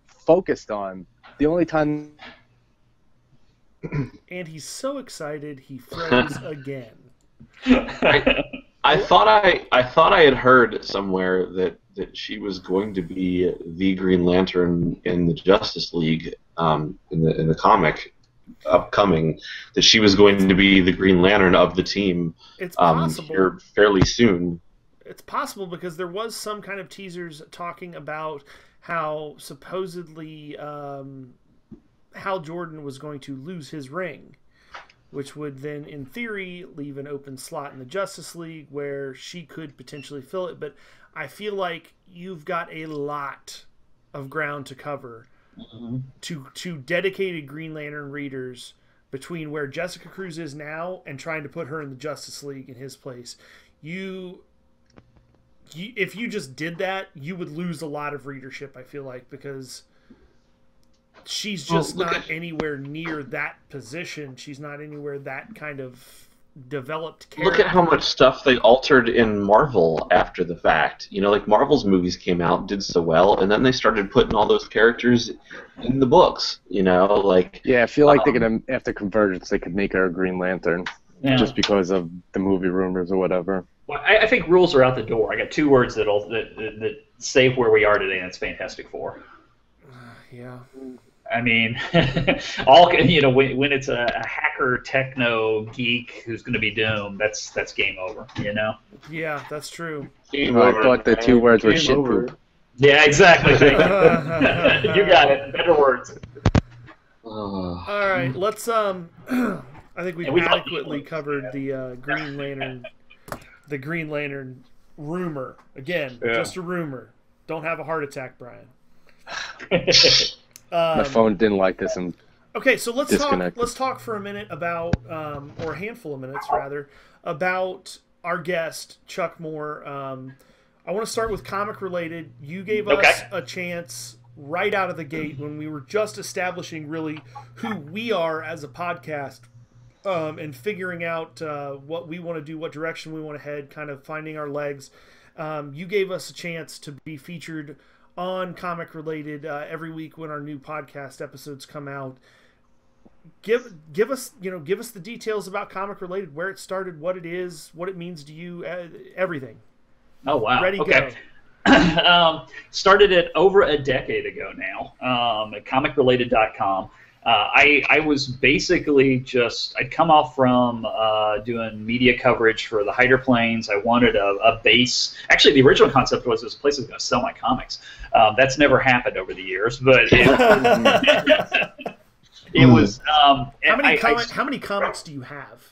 focused on. The only time... And he's so excited he froze again. I thought I had heard somewhere that she was going to be the Green Lantern in the Justice League in the comic upcoming, that she was going to be the Green Lantern of the team. It's possible. Here fairly soon. It's possible because there was some kind of teasers talking about how supposedly Hal Jordan was going to lose his ring, which would then, in theory, leave an open slot in the Justice League where she could potentially fill it. But I feel like you've got a lot of ground to cover to dedicated Green Lantern readers between where Jessica Cruz is now and trying to put her in the Justice League in his place. If you just did that, you would lose a lot of readership, I feel like, because she's just not anywhere near that position. She's not anywhere that kind of developed character. Look at how much stuff they altered in Marvel after the fact. Like Marvel's movies came out, did so well, and then they started putting all those characters in the books. Yeah, I feel like they're gonna, after Convergence, they could make her a Green Lantern, just because of the movie rumors or whatever. Well, I think rules are out the door. I got two words that save where we are today, and it's Fantastic Four. Yeah. I mean, when it's a hacker techno geek who's going to be doomed, that's game over. Yeah, that's true. I thought the two words were shit poop. Yeah, exactly. You got it. Better words. All right, let's. I think we've adequately covered the Green Lantern. The Green Lantern rumor. Again, just a rumor. Don't have a heart attack, Brian. My phone didn't like this and okay, so let's talk for a minute about, or a handful of minutes rather, about our guest, Chuck Moore. I want to start with comic related. You gave us a chance right out of the gate when we were just establishing really who we are as a podcast. And figuring out what we want to do, what direction we want to head, kind of finding our legs. You gave us a chance to be featured on Comic Related every week when our new podcast episodes come out. give us the details about Comic Related, where it started, what it is, what it means to you, everything. Oh wow! Ready, okay. go. Started it over a decade ago now at comicrelated.com. I was basically I'd come off from doing media coverage for the Hyder Plains. I wanted a base. Actually, the original concept was this place was going to sell my comics. That's never happened over the years, but it was. How many comics do you have?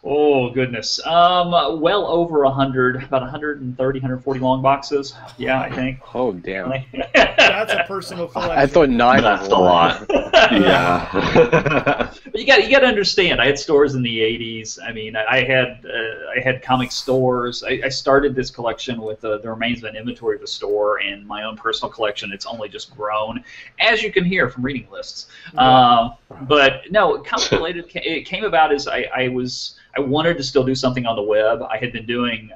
Oh, goodness. Well over 100, about 130, 140 long boxes. Yeah, I think. Oh, damn. That's a personal collection. I thought 9. That's a lot. Yeah. But you got to understand, I had stores in the 80s. I mean, I had comic stores. I started this collection with the remains of an inventory of a store and my own personal collection. It's only just grown, as you can hear from reading lists. But no, Comic Related, it came about as I wanted to still do something on the web. I had been doing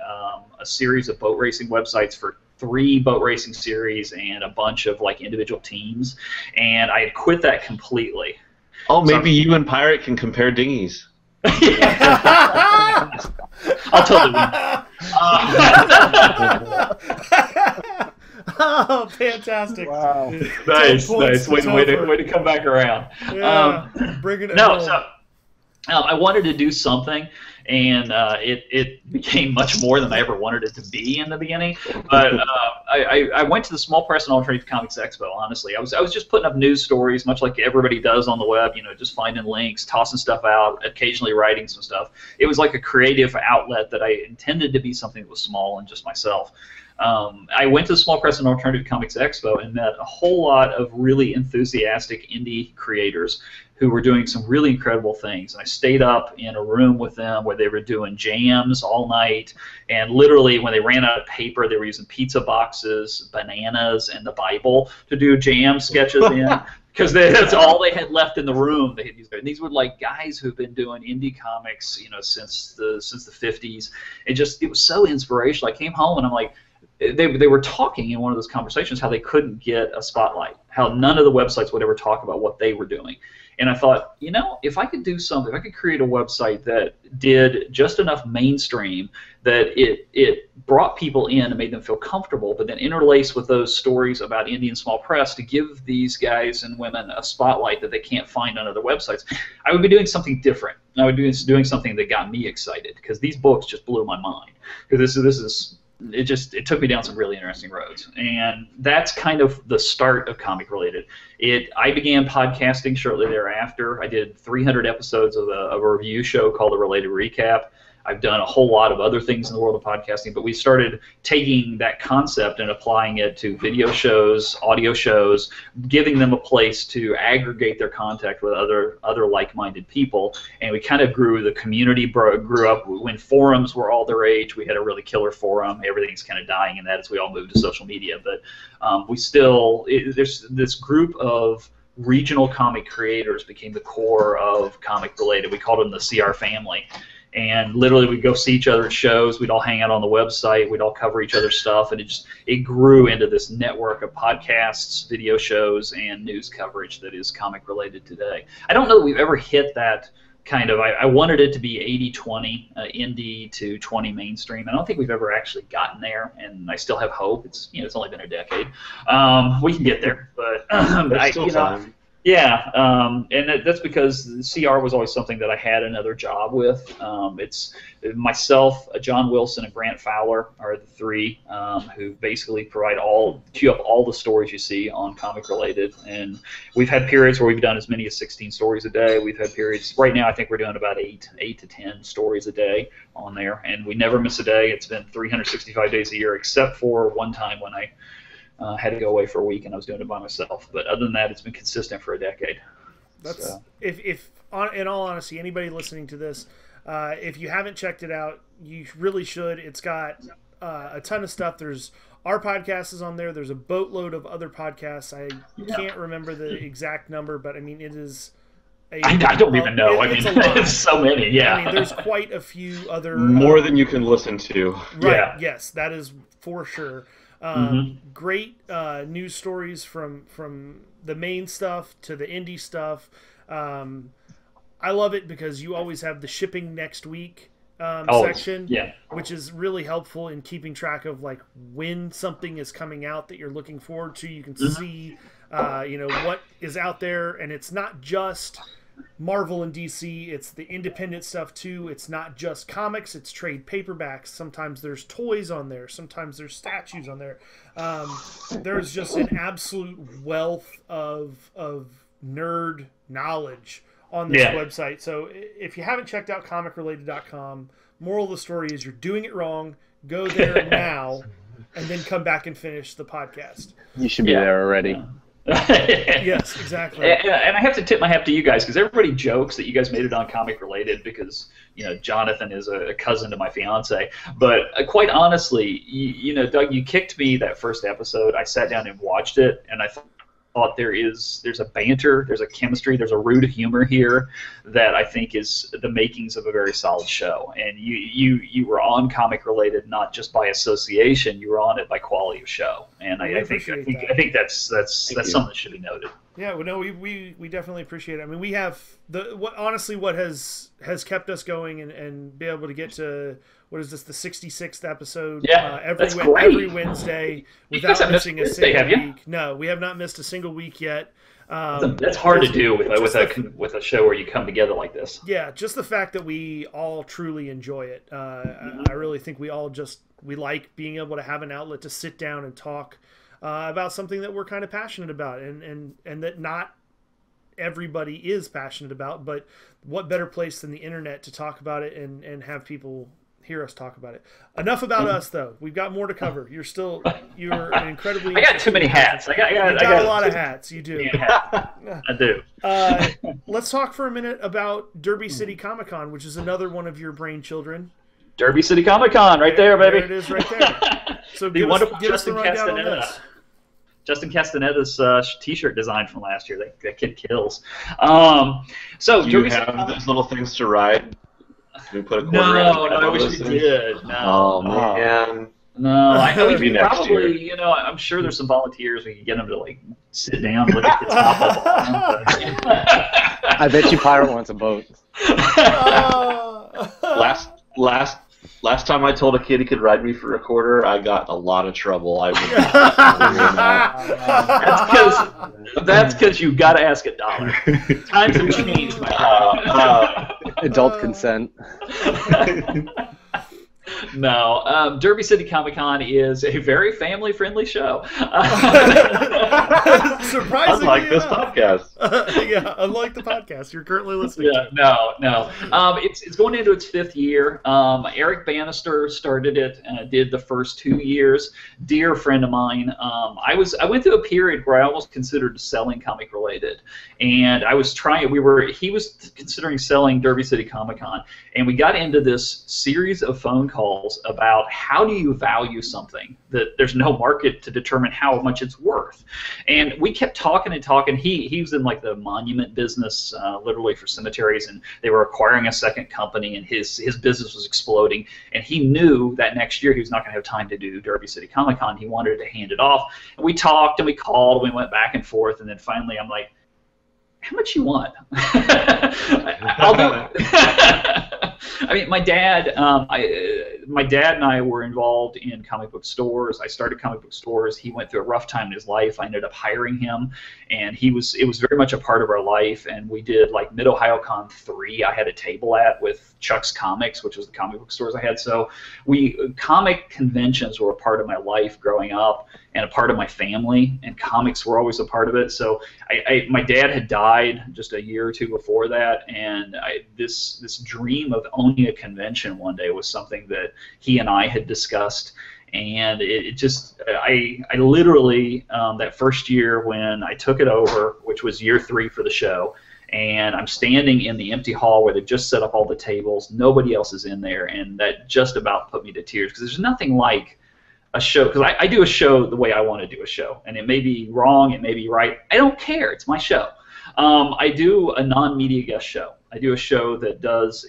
a series of boat racing websites for 3 boat racing series and a bunch of like individual teams, and I had quit that completely. Oh, maybe you and Pirate can compare dinghies. I'll totally win. Oh, fantastic! Wow. Nice. Way to come back around. Yeah, bringing it no, home. so I wanted to do something, and it became much more than I ever wanted it to be in the beginning. But I went to the Small Press and Alternative Comics Expo. Honestly, I was just putting up news stories, much like everybody does on the web. Just finding links, tossing stuff out, occasionally writing some stuff. It was like a creative outlet that I intended to be something that was small and just myself. I went to the Small Press and Alternative Comics Expo and met a whole lot of really enthusiastic indie creators who were doing some really incredible things. And I stayed up in a room with them where they were doing jams all night, and literally when they ran out of paper, they were using pizza boxes, bananas, and the Bible to do jam sketches in. Because that's all they had left in the room. They had used, and these were like guys who've been doing indie comics, since the 50s. It was so inspirational. I came home and I'm like, they were talking in one of those conversations how they couldn't get a spotlight, how none of the websites would ever talk about what they were doing. And I thought, if I could do something, if I could create a website that did just enough mainstream that it brought people in and made them feel comfortable, but then interlaced with those stories about indie and small press to give these guys and women a spotlight that they can't find on other websites, I would be doing something different. I would be doing something that got me excited, because these books just blew my mind. Because it took me down some really interesting roads, and that's kind of the start of Comic Related. I began podcasting shortly thereafter. I did 300 episodes of a review show called The Related Recap. I've done a whole lot of other things in the world of podcasting, but we started taking that concept and applying it to video shows, audio shows, giving them a place to aggregate their contact with other like-minded people, and we kind of grew. The community grew up when forums were all their age. We had a really killer forum. Everything's kind of dying in that as we all moved to social media, but there's this group of regional comic creators became the core of Comic Related. We called them the CR family. And literally, we'd go see each other at shows. We'd all hang out on the website. We'd all cover each other's stuff, and it grew into this network of podcasts, video shows, and news coverage that is Comic Related today. I don't know that we've ever hit that kind of. I wanted it to be 80-20 indie to 20 mainstream. I don't think we've ever actually gotten there, and I still have hope. It's only been a decade. We can get there, but There's still time. Yeah, and that's because CR was always something that I had another job with. It's myself, John Wilson, and Grant Fowler are the 3 who basically queue up all the stories you see on Comic Related. And we've had periods where we've done as many as 16 stories a day. We've had periods, right now I think we're doing about 8 to 10 stories a day on there. And we never miss a day. It's been 365 days a year, except for one time when I had to go away for a week and I was doing it by myself. But other than that, it's been consistent for a decade. That's in all honesty, anybody listening to this, if you haven't checked it out, you really should. It's got a ton of stuff. Our podcast is on there. There's a boatload of other podcasts. I can't remember the exact number, but I mean, it is. I don't even know. It's so many. Yeah. I mean, there's quite a few other. More than you can listen to. Right. Yeah. Yes, that is for sure. Great news stories from the main stuff to the indie stuff. I love it because you always have the shipping next week section, which is really helpful in keeping track of like when something is coming out that you're looking forward to. You can see, what is out there, and it's not just Marvel and DC, it's the independent stuff too. It's not just comics, it's trade paperbacks. Sometimes there's toys on there, sometimes there's statues on there. There's just an absolute wealth of nerd knowledge on this website. So if you haven't checked out comicrelated.com, moral of the story is you're doing it wrong. Go there now and then come back and finish the podcast. You should be there already. Yes, exactly. And I have to tip my hat to you guys because everybody jokes that you guys made it on Comic Related because Jonathan is a cousin to my fiance. But quite honestly, Doug, you kicked me that first episode. I sat down and watched it, and I thought there's a banter, there's a chemistry, there's a root of humor here that I think is the makings of a very solid show. And you were on Comic Related not just by association, you were on it by quality of show. And I think that's something that should be noted. Yeah, well, no, we definitely appreciate it. I mean, we have what has kept us going and be able to get to, what is this, the 66th episode every Wednesday without missing a single week. No, we have not missed a single week yet. That's hard to do with a show where you come together like this. Yeah, just the fact that we all truly enjoy it. I really think we all we like being able to have an outlet to sit down and talk about something that we're kind of passionate about, and that not everybody is passionate about, but what better place than the internet to talk about it and have people hear us talk about it. Enough about us, though. We've got more to cover. You're an incredibly... I got too many hats. I got a lot of hats. You do. I do. Let's talk for a minute about Derby City Comic Con, which is another one of your brainchildren. Derby City Comic Con, right there, baby. There it is, right there. So give us the rundown on this. Justin Castaneda's T-shirt design from last year. That kid kills. So do you have those little things to ride? Can we put a quarter I wish we did. No. Oh man. No, I know we could probably. I'm sure there's some volunteers we could get them to like sit down and look at this pop up. I bet you Pirate wants a boat. Last time I told a kid he could ride me for a quarter, I got a lot of trouble. That's because you got to ask $1. Times have changed, my friend. Adult consent. No, Derby City Comic Con is a very family-friendly show. Surprisingly, unlike this podcast. Unlike the podcast you're currently listening to. No. It's going into its 5th year. Eric Bannister started it and did the first 2 years. Dear friend of mine. I went through a period where I almost considered selling Comic Related, and I was trying. He was considering selling Derby City Comic Con, and we got into this series of phone calls about how do you value something that there's no market to determine how much it's worth. And we kept talking and talking. He was in like the monument business, literally for cemeteries, and they were acquiring a second company, and his business was exploding. And he knew that next year he was not going to have time to do Derby City Comic Con. He wanted to hand it off. And we talked and we called and we went back and forth, and then finally I'm like, how much you want? I'll do it. I mean, my dad and I were involved in comic book stores. I started comic book stores. He went through a rough time in his life. I ended up hiring him, and it was very much a part of our life. And we did like Mid-Ohio Con 3. I had a table at with Chuck's Comics, which was the comic book stores I had. So comic conventions were a part of my life growing up and a part of my family, and comics were always a part of it. So my dad had died just a year or two before that, and this dream of owning a convention one day was something that he and I had discussed. And I literally, that first year when I took it over, which was year 3 for the show, and I'm standing in the empty hall where they've just set up all the tables, nobody else is in there, and that just about put me to tears, because there's nothing like a show, because I do a show the way I want to do a show, and it may be wrong, it may be right, I don't care, it's my show. I do a non-media guest show. I do a show that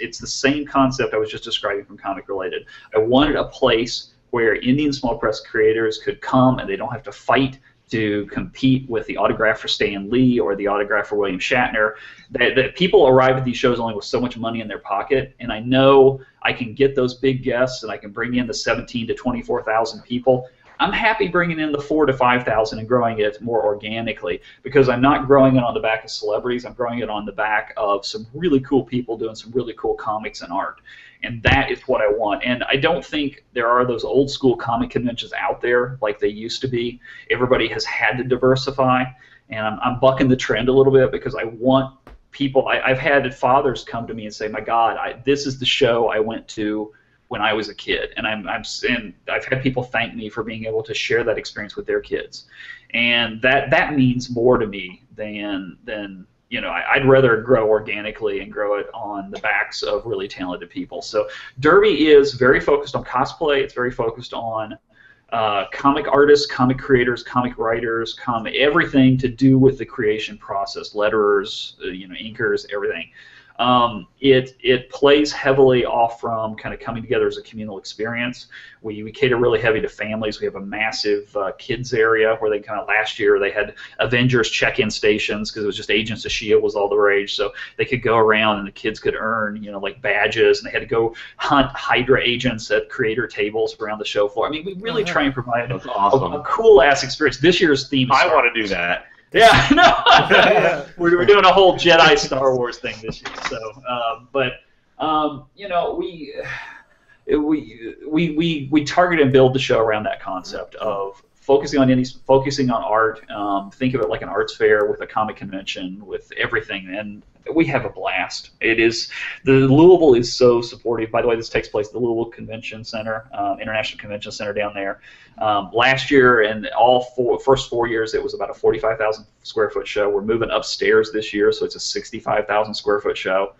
it's the same concept I was just describing from Comic Related. I wanted a place where indie and small press creators could come and they don't have to fight to compete with the autograph for Stan Lee or the autograph for William Shatner. That people arrive at these shows only with so much money in their pocket, and I know I can get those big guests and I can bring in the 17 to 24,000 people. I'm happy bringing in the 4,000 to 5,000 and growing it more organically, because I'm not growing it on the back of celebrities. I'm growing it on the back of some really cool people doing some really cool comics and art. And that is what I want. And I don't think there are those old school comic conventions out there like they used to be. Everybody has had to diversify, and I'm bucking the trend a little bit because I want people. I've had fathers come to me and say, "My God, this is the show I went to when I was a kid," and I've had people thank me for being able to share that experience with their kids, and that means more to me than I'd rather grow organically and grow it on the backs of really talented people. So Derby is very focused on cosplay. It's very focused on comic artists, comic creators, comic writers, everything to do with the creation process, letterers, inkers, everything. It plays heavily off from kind of coming together as a communal experience. We cater really heavy to families. We have a massive kids area where they last year they had Avengers check-in stations because it was just Agents of S.H.I.E.L.D. was all the rage, so they could go around and the kids could earn like badges, and they had to go hunt Hydra agents at creator tables around the show floor. I mean, we really try and provide a cool-ass experience. This year's theme is I want to do that. Yeah, no, we're doing a whole Jedi Star Wars thing this year. So, we target and build the show around that concept of focusing on indies, focusing on art. Think of it like an arts fair with a comic convention, with everything, and we have a blast. Louisville is so supportive. By the way, this takes place at the Louisville Convention Center, International Convention Center down there. Last year and first 4 years, it was about a 45,000 square foot show. We're moving upstairs this year, so it's a 65,000 square foot show,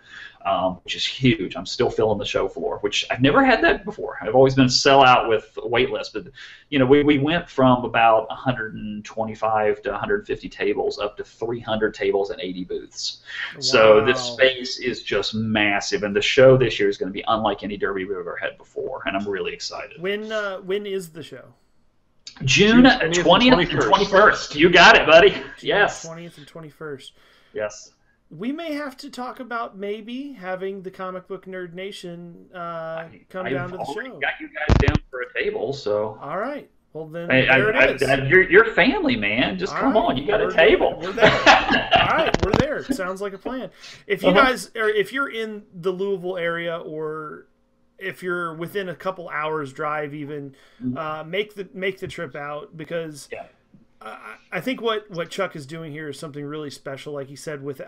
which is huge. I'm still filling the show floor, which I've never had that before. I've always been a sellout with a wait list, but we went from about 125 to 150 tables up to 300 tables and 80 booths. Wow. So this space is just massive, and the show this year is going to be unlike any Derby we've ever had before, and I'm really excited. When is the show? June 20th and 21st. You got it, buddy. Yes. 20th and 21st. Yes. We may have to talk about maybe having the Comic Book Nerd Nation come down to the show. I've got you guys down for a table, so. All right. Well, then there it is. You're family, man. Just come on. You got a table. We're there. All right, we're there. It sounds like a plan. If you guys, or if you're in the Louisville area, or if you're within a couple hours drive, even make the trip out, because I think what Chuck is doing here is something really special. Like he said, with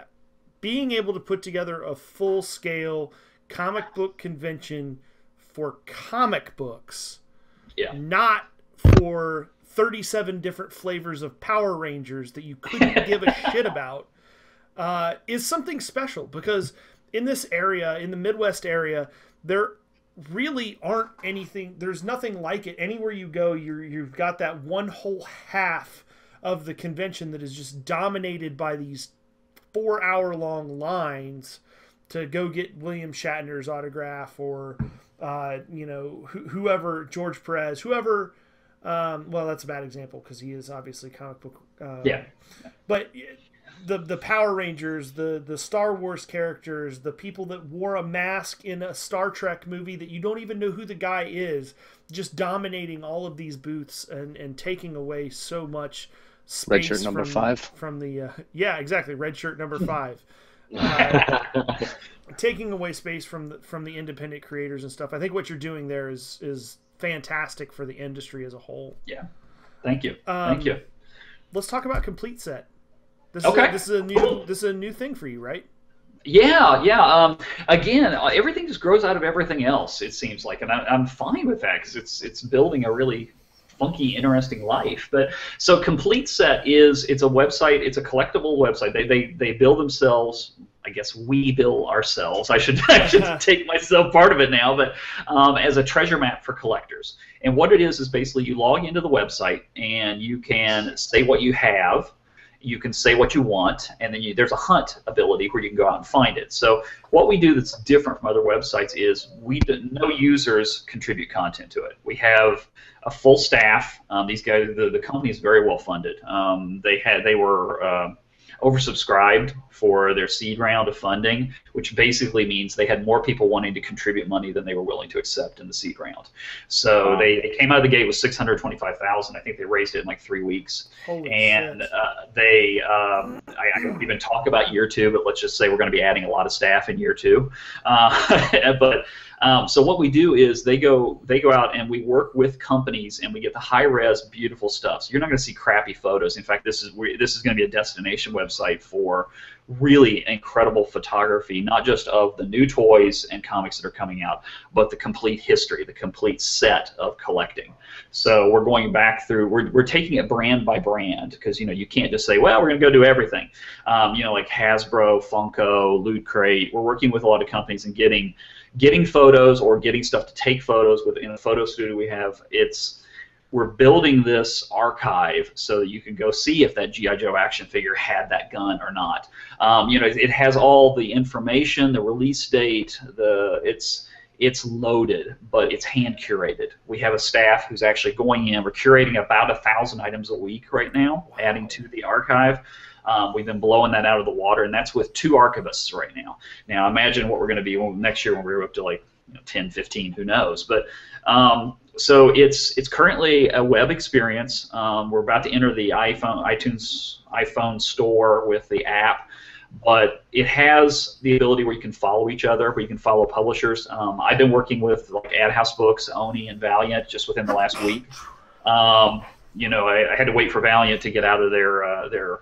being able to put together a full-scale comic book convention for comic books, not for 37 different flavors of Power Rangers that you couldn't give a shit about, is something special. Because in this area, in the Midwest area, there really aren't anything. There's nothing like it. Anywhere you go, you've got that one whole half of the convention that is just dominated by these 4-hour-long lines to go get William Shatner's autograph, or whoever, George Perez, whoever. Well, that's a bad example because he is obviously comic book. But the Power Rangers, the Star Wars characters, the people that wore a mask in a Star Trek movie that you don't even know who the guy is, just dominating all of these booths and taking away so much space. Red shirt number 5 from the exactly, red shirt number 5. Taking away space from the independent creators and stuff. I think what you're doing there is fantastic for the industry as a whole. Yeah, thank you. Thank you. Let's talk about Complete Set. This is a new thing for you, right? Yeah. Again, everything just grows out of everything else, it seems like, and I'm fine with that because it's building a really funky, interesting life. But so Complete Set it's a website. It's a collectible website. They build themselves. I guess we bill ourselves. I should take myself part of it now, but as a treasure map for collectors. And what it is basically you log into the website and you can say what you have. you can say what you want, and then there's a hunt ability where you can go out and find it. So what we do that's different from other websites is no users contribute content to it. We have a full staff. These guys, the company is very well funded. They were oversubscribed for their seed round of funding, which basically means they had more people wanting to contribute money than they were willing to accept in the seed round. So wow. They came out of the gate with $625,000. I think they raised it in like 3 weeks. Holy and shit. I don't even talk about year 2, but let's just say we're going to be adding a lot of staff in year 2. So what we do is they go out and we work with companies and we get the high-res, beautiful stuff. So you're not going to see crappy photos. In fact, this is going to be a destination website for really incredible photography, not just of the new toys and comics that are coming out, but the complete history, the complete set of collecting. So we're going back through, we're taking it brand by brand, because you can't just say, well, we're going to go do everything. Like Hasbro, Funko, Loot Crate. We're working with a lot of companies and getting photos or getting stuff to take photos within a photo studio we have. We're building this archive so that you can go see if that G.I. Joe action figure had that gun or not. It has all the information, the release date, it's loaded, but it's hand curated. We have a staff who's actually going in. We're curating about 1,000 items a week right now, adding to the archive. We've been blowing that out of the water, and that's with 2 archivists right now. Now imagine what we're going to be next year when we're up to like 10, 15, who knows. But so it's currently a web experience. We're about to enter the iTunes iPhone store with the app, but it has the ability where you can follow each other, where you can follow publishers. I've been working with like Ad House Books, Oni, and Valiant just within the last week. I had to wait for Valiant to get out of their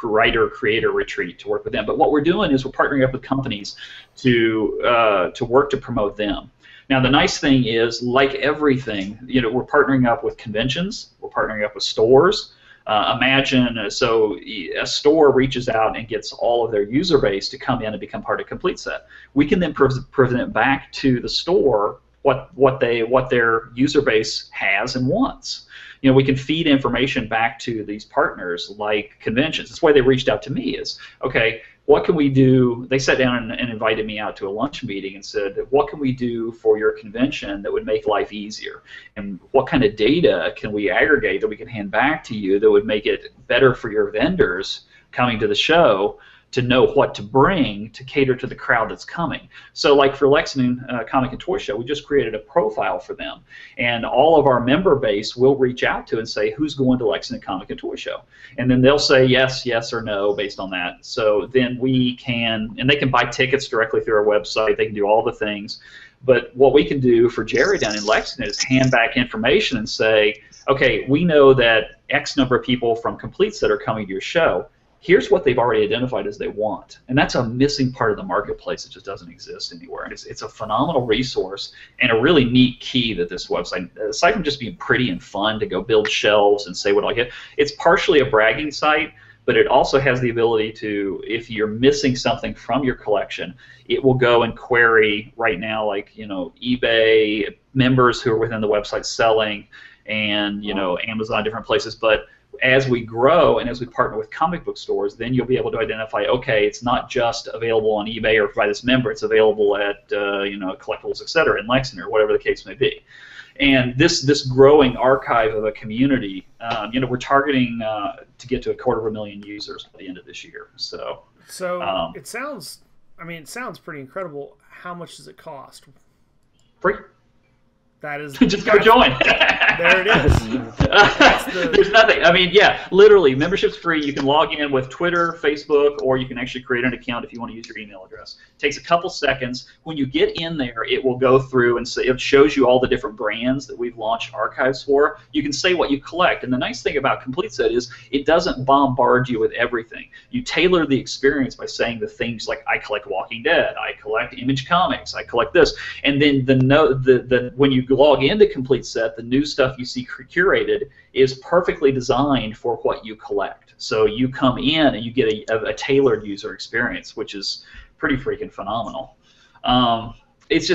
writer-creator retreat to work with them. But what we're doing is we're partnering up with companies to work to promote them. Now, the nice thing is, like everything, we're partnering up with conventions, we're partnering up with stores. Imagine, so a store reaches out and gets all of their user base to come in and become part of Complete Set. We can then present back to the store what their user base has and wants. We can feed information back to these partners like conventions. That's why they reached out to me is, okay, what can we do? They sat down and invited me out to a lunch meeting and said, what can we do for your convention that would make life easier? And what kind of data can we aggregate that we can hand back to you that would make it better for your vendors coming to the show to know what to bring to cater to the crowd that's coming? So like for Lexington Comic and Toy Show, we just created a profile for them. And all of our member base will reach out to and say, who's going to Lexington Comic and Toy Show? And then they'll say yes, yes, or no based on that. So then we can, and they can buy tickets directly through our website. They can do all the things. But what we can do for Jerry down in Lexington is hand back information and say, okay, we know that X number of people from Complete Set are coming to your show. Here's what they've already identified as they want. And that's a missing part of the marketplace that just doesn't exist anywhere. And it's a phenomenal resource and a really neat key that this website, aside from just being pretty and fun to go build shelves and say what I get, it's partially a bragging site, but it also has the ability to, if you're missing something from your collection, it will go and query right now, like, eBay, members who are within the website selling, and, Amazon, different places. But as we grow and as we partner with comic book stores, then you'll be able to identify, okay, it's not just available on eBay or by this member, it's available at Collectibles, etc., in Lexington, or whatever the case may be. And this growing archive of a community, we're targeting to get to 250,000 users by the end of this year. So it sounds pretty incredible. How much does it cost? Free. That is just go join. There it is. There's nothing. I mean, yeah, literally, membership's free. You can log in with Twitter, Facebook, or you can actually create an account if you want to use your email address. It takes a couple seconds. When you get in there, it will go through and say, it shows you all the different brands that we've launched archives for. You can say what you collect. And the nice thing about Complete Set is it doesn't bombard you with everything. You tailor the experience by saying the things like, I collect Walking Dead, I collect Image Comics, I collect this. And then when you log into Complete Set, the new stuff you see curated is perfectly designed for what you collect. So you come in and you get a tailored user experience, which is pretty freaking phenomenal. It's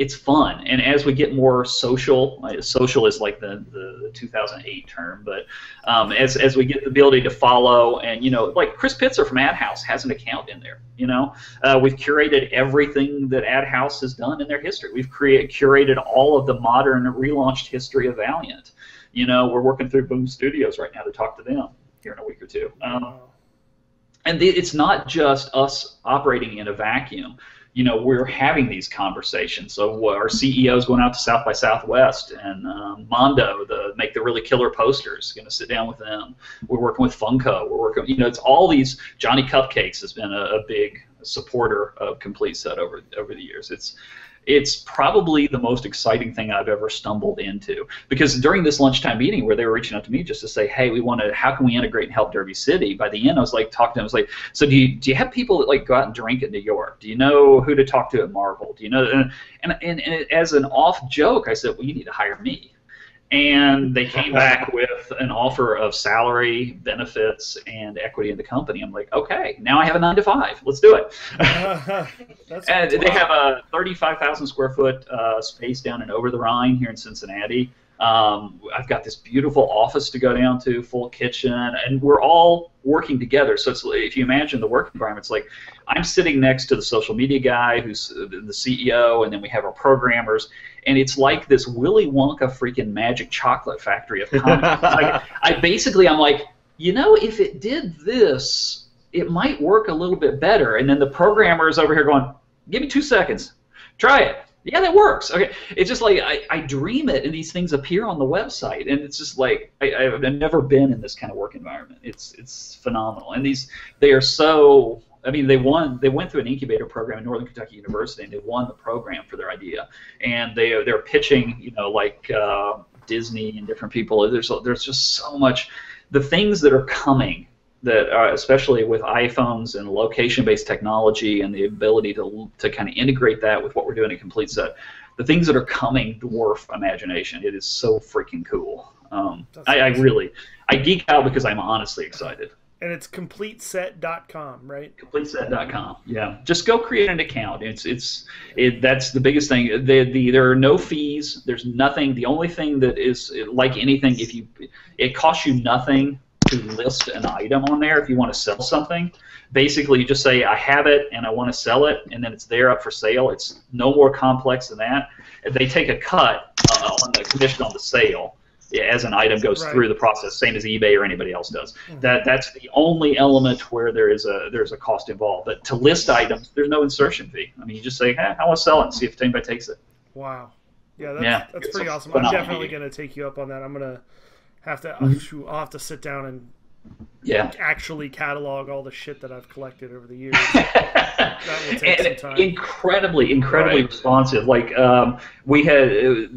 it's fun. And as we get more social is like the 2008 term, but as we get the ability to follow, and like Chris Pitzer from Ad House has an account in there. We've curated everything that Ad House has done in their history. We've curated all of the modern relaunched history of Valiant. We're working through Boom Studios right now to talk to them here in a week or two. And it's not just us operating in a vacuum. We're having these conversations. So our CEO is going out to South by Southwest, and Mondo, make the really killer posters, going to sit down with them. We're working with Funko. We're working, it's all these. Johnny Cupcakes has been a big supporter of Complete Set over the years. It's probably the most exciting thing I've ever stumbled into, because during this lunchtime meeting where they were reaching out to me just to say, hey, how can we integrate and help Derby City? By the end, I was like talking to them. I was like, so do you have people that like go out and drink in New York? Do you know who to talk to at Marvel? Do you know? And as an off joke, I said, well, you need to hire me. And they came back with an offer of salary, benefits, and equity in the company. I'm like, okay, now I have a 9-to-5. Let's do it. And they have a 35,000 square foot space down in Over the Rhine here in Cincinnati. I've got this beautiful office to go down to, full kitchen, and we're all working together. So if you imagine the work environment, it's like I'm sitting next to the social media guy who's the CEO, and then we have our programmers, and it's like this Willy Wonka freaking magic chocolate factory of comics. I'm like, if it did this, it might work a little bit better. And then the programmer is over here going, give me 2 seconds, try it. Yeah, that works. Okay, it's just like I dream it, and these things appear on the website, and it's just like I've never been in this kind of work environment. It's phenomenal, and they are so. I mean, they went through an incubator program at Northern Kentucky University, and they won the program for their idea, and they're pitching, like Disney and different people. There's just so much, the things that are coming. That especially with iPhones and location-based technology and the ability to kind of integrate that with what we're doing at Complete Set, the things that are coming dwarf imagination. It is so freaking cool. I geek out because I'm honestly excited. And it's CompleteSet.com, right? CompleteSet.com. Yeah, just go create an account. That's the biggest thing. There are no fees. There's nothing. The only thing that is like anything, it costs you nothing to list an item on there if you want to sell something. Basically, you just say, I have it and I want to sell it, and then it's there up for sale. It's no more complex than that. They take a cut on the commission on the sale as an item goes through the process, same as eBay or anybody else does. Mm-hmm. That's the only element where there's a cost involved. But to list items, there's no insertion fee. I mean, you just say, hey, I want to sell it and see if anybody takes it. Wow. Yeah, that's pretty awesome. I'm definitely going to take you up on that. I'm going to I'll have to sit down and actually catalog all the shit that I've collected over the years. That will take some time. Incredibly responsive. Like we had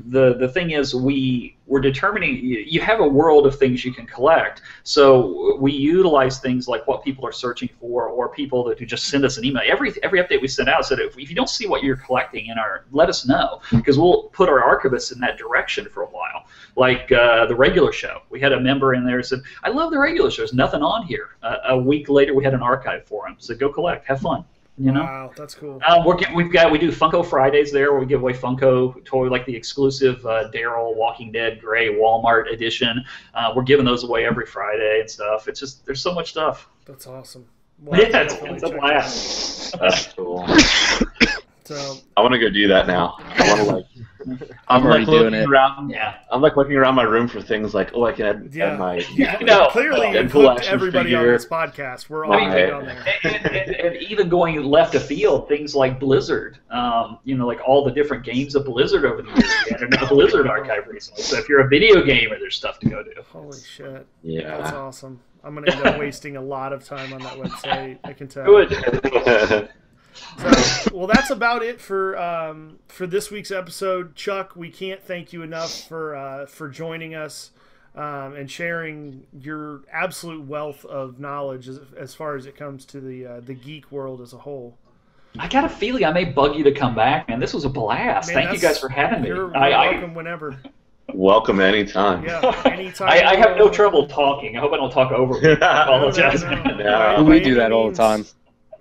the thing is we're determining you have a world of things you can collect. So we utilize things like what people are searching for, or people who just send us an email. Every update we send out said if you don't see what you're collecting let us know, because we'll put our archivists in that direction for a while. Like the regular show, we had a member in there who said, I love the regular show. There's nothing on here. A week later, we had an archive for him. So go collect, have fun. Wow, that's cool. We do Funko Fridays there, where we give away Funko toy, like the exclusive Daryl Walking Dead Gray Walmart edition. We're giving those away every Friday and stuff. It's just there's so much stuff. That's awesome. Well, yeah, it's a blast. That's cool. So I want to go do that now. I want to I'm already doing it. I'm like looking around my room for things like, I can add my. Clearly, you've hooked everybody on this podcast. We're all big on there. And even going left afield, things like Blizzard. Like all the different games of Blizzard over the years. We had another Blizzard archive recently. So if you're a video gamer, there's stuff to go do. Holy shit! Yeah, that's awesome. I'm gonna end up wasting a lot of time on that website. I can tell. Good. So, well, that's about it for this week's episode. Chuck, we can't thank you enough for joining us and sharing your absolute wealth of knowledge as far as it comes to the geek world as a whole. I got a feeling I may bug you to come back, man. This was a blast. Thank you guys for having me. You're welcome whenever. Welcome anytime. Yeah, anytime. I have no trouble talking. I hope I don't talk over you. I apologize. No. We do that all the time.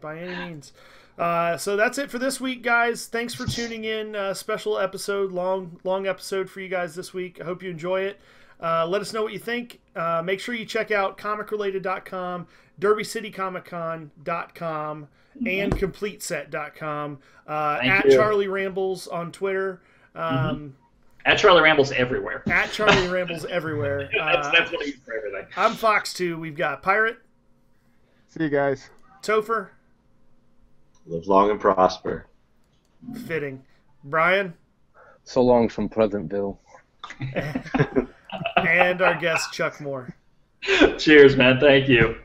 By any means. So that's it for this week, guys. Thanks for tuning in. Special episode, long episode for you guys this week. I hope you enjoy it. Let us know what you think. Make sure you check out comicrelated.com, derbycitycomiccon.com, and completeset.com. At you. Charlie Rambles on Twitter. At Charlie Rambles everywhere. At Charlie Rambles everywhere. That's what I use for everything. I'm Fox2. We've got Pirate, See you guys. Topher, Live long and prosper. fitting, Brian, So long from Pleasantville. and our guest Chuck Moore. Cheers, man. Thank you.